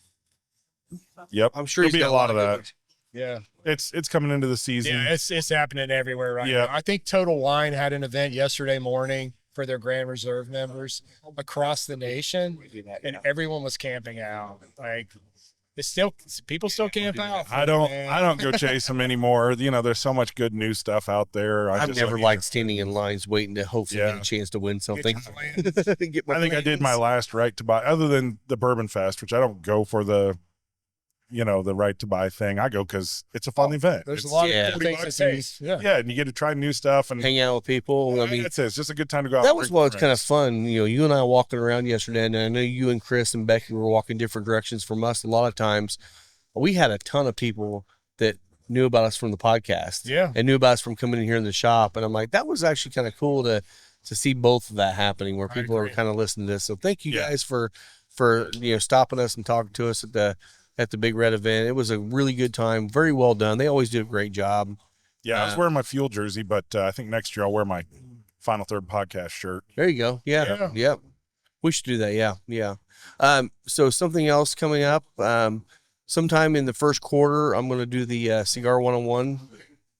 Yep. I'm sure There'll he's be got a lot of good that. ones. Yeah. It's coming into the season. Yeah, it's happening everywhere right Yeah. now. I think Total Wine had an event yesterday morning for their Grand Reserve members across the nation, and everyone was camping out. Like, people still camp out. I don't go chase them anymore. There's so much good new stuff out there. I've never liked standing in lines waiting to hopefully get a chance to win something. I think I did my last right to buy, other than the Bourbon Fest, which I don't go for the right to buy thing. I go because it's a fun event. There's It's a lot yeah. of cool things to $40 taste. Yeah. Yeah, and you get to try new stuff and Hang out with people. I mean, that's it. It's just a good time to go out. that and was drink what's with kind of friends. fun. You and I walking around yesterday, and I know you and Chris and Becky were walking different directions from us a lot of times. We had a ton of people that knew about us from the podcast. Yeah. And knew about us from coming in here in the shop. And I'm like, that was actually kind of cool to see both of that happening, where people are kind of listening to this. So thank you guys for stopping us and talking to us at the Big Red event. It was a really good time. Very well done. They always do a great job. Yeah, I was wearing my Fuel jersey, but I think next year I'll wear my Final Third podcast shirt. There you go. Yeah. Yep. We should do that. Yeah. So something else coming up, sometime in the first quarter, I'm going to do the Cigar 101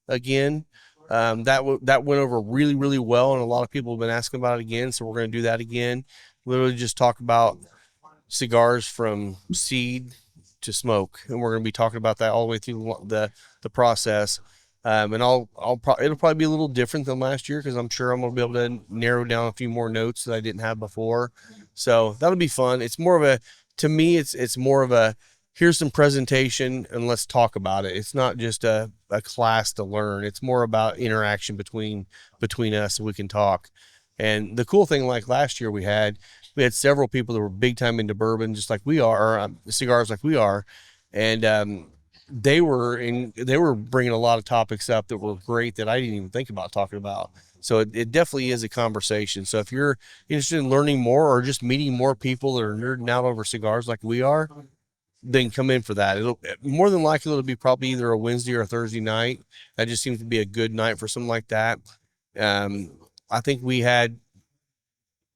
again. That went over really, really well, and a lot of people have been asking about it again. So we're going to do that again. Literally just talk about cigars from seed to smoke, and we're going to be talking about that all the way through the process. And it'll probably be a little different than last year, because I'm sure I'm going to be able to narrow down a few more notes that I didn't have before. So that'll be fun. It's more of to me, it's more of a, here's some presentation and let's talk about it. It's not just a class to learn. It's more about interaction between us, so we can talk. And the cool thing, like last year, we had several people that were big time into bourbon, just like we are, or cigars like we are, and they were bringing a lot of topics up that were great that I didn't even think about talking about. So it definitely is a conversation. So if you're interested in learning more or just meeting more people that are nerding out over cigars like we are, then come in for that. It'll more than likely it'll be probably either a Wednesday or a Thursday night. That just seems to be a good night for something like that. I think we had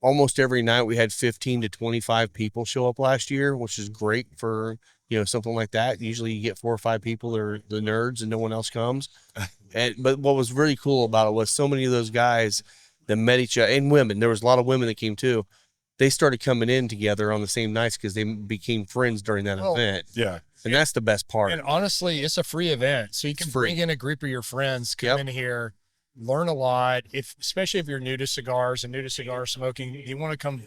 almost every night we had 15 to 25 people show up last year, which is great for something like that. Usually you get 4 or 5 people that are the nerds and no one else comes. But what was really cool about it was so many of those guys that met each other, and women. There was a lot of women that came too. They started coming in together on the same nights because they became friends during that event. Yeah. And that's the best part. And honestly, it's a free event. So you can bring in a group of your friends, come in here, learn a lot. Especially if you're new to cigars and new to cigar smoking, you want to come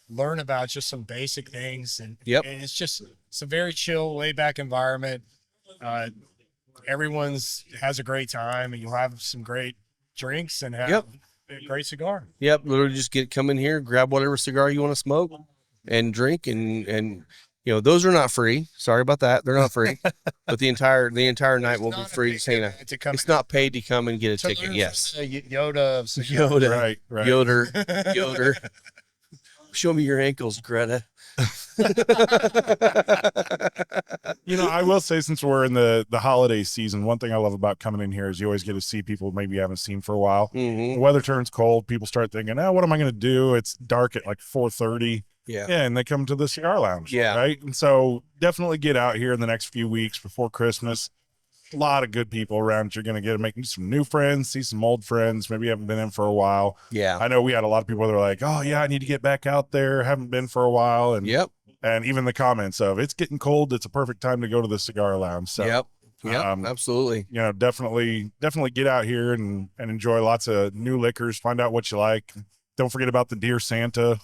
learn about just some basic things. And it's a very chill, laid back environment. Everyone's has a great time, and you'll have some great drinks and have a great cigar. Yep. Literally just come in here, grab whatever cigar you want to smoke and drink. And those are not free. Sorry about that. They're not free. But the entire night will be free. It's not paid to come and get a ticket. Yes. Yoda. Right. Yoder. Show me your ankles, Greta. I will say, since we're in the holiday season, one thing I love about coming in here is you always get to see people maybe you haven't seen for a while. Mm-hmm. The weather turns cold. People start thinking, what am I going to do? It's dark at like 4:30. Yeah. And they come to the Cigar Lounge. Yeah. Right. And so definitely get out here in the next few weeks before Christmas. A lot of good people around. You're going to get to make some new friends, see some old friends. Maybe you haven't been in for a while. Yeah. I know we had a lot of people that were like, oh yeah, I need to get back out there. Haven't been for a while. And and even the comments of, it's getting cold, it's a perfect time to go to the Cigar Lounge. So absolutely. Definitely get out here and enjoy lots of new liquors, find out what you like. Don't forget about the Dear Santa.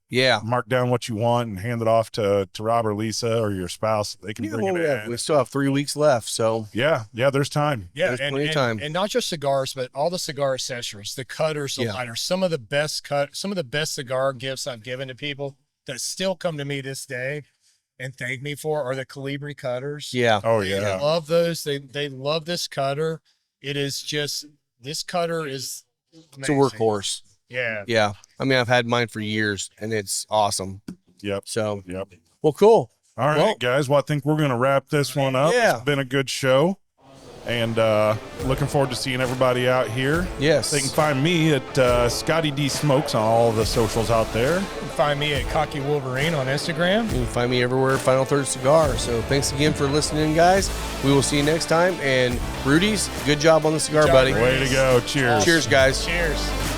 Yeah. Mark down what you want and hand it off to Rob or Lisa or your spouse. They can bring it in. We still have 3 weeks left. So yeah, there's time. Yeah. There's plenty of time. And not just cigars, but all the cigar accessories, the cutters, the lighters, some of the best cigar gifts I've given to people that still come to me this day and thank me for are the Colibri cutters. Yeah. Oh yeah. They love those. They love this cutter. This cutter is amazing. It's a workhorse. Yeah. Yeah. I mean, I've had mine for years and it's awesome. Yep. So, Yep. well, cool. All right, Well, guys. Well, I think we're going to wrap this one up. Yeah. It's been a good show. And looking forward to seeing everybody out here. Yes. They can find me at Scotty D Smokes on all the socials out there. You can find me at Cocky Wolverine on Instagram. You can find me everywhere, Final Third Cigar. So thanks again for listening, guys. We will see you next time. And Rudys, good job on the cigar, buddy. Way to go. Cheers. Cheers, guys. Cheers.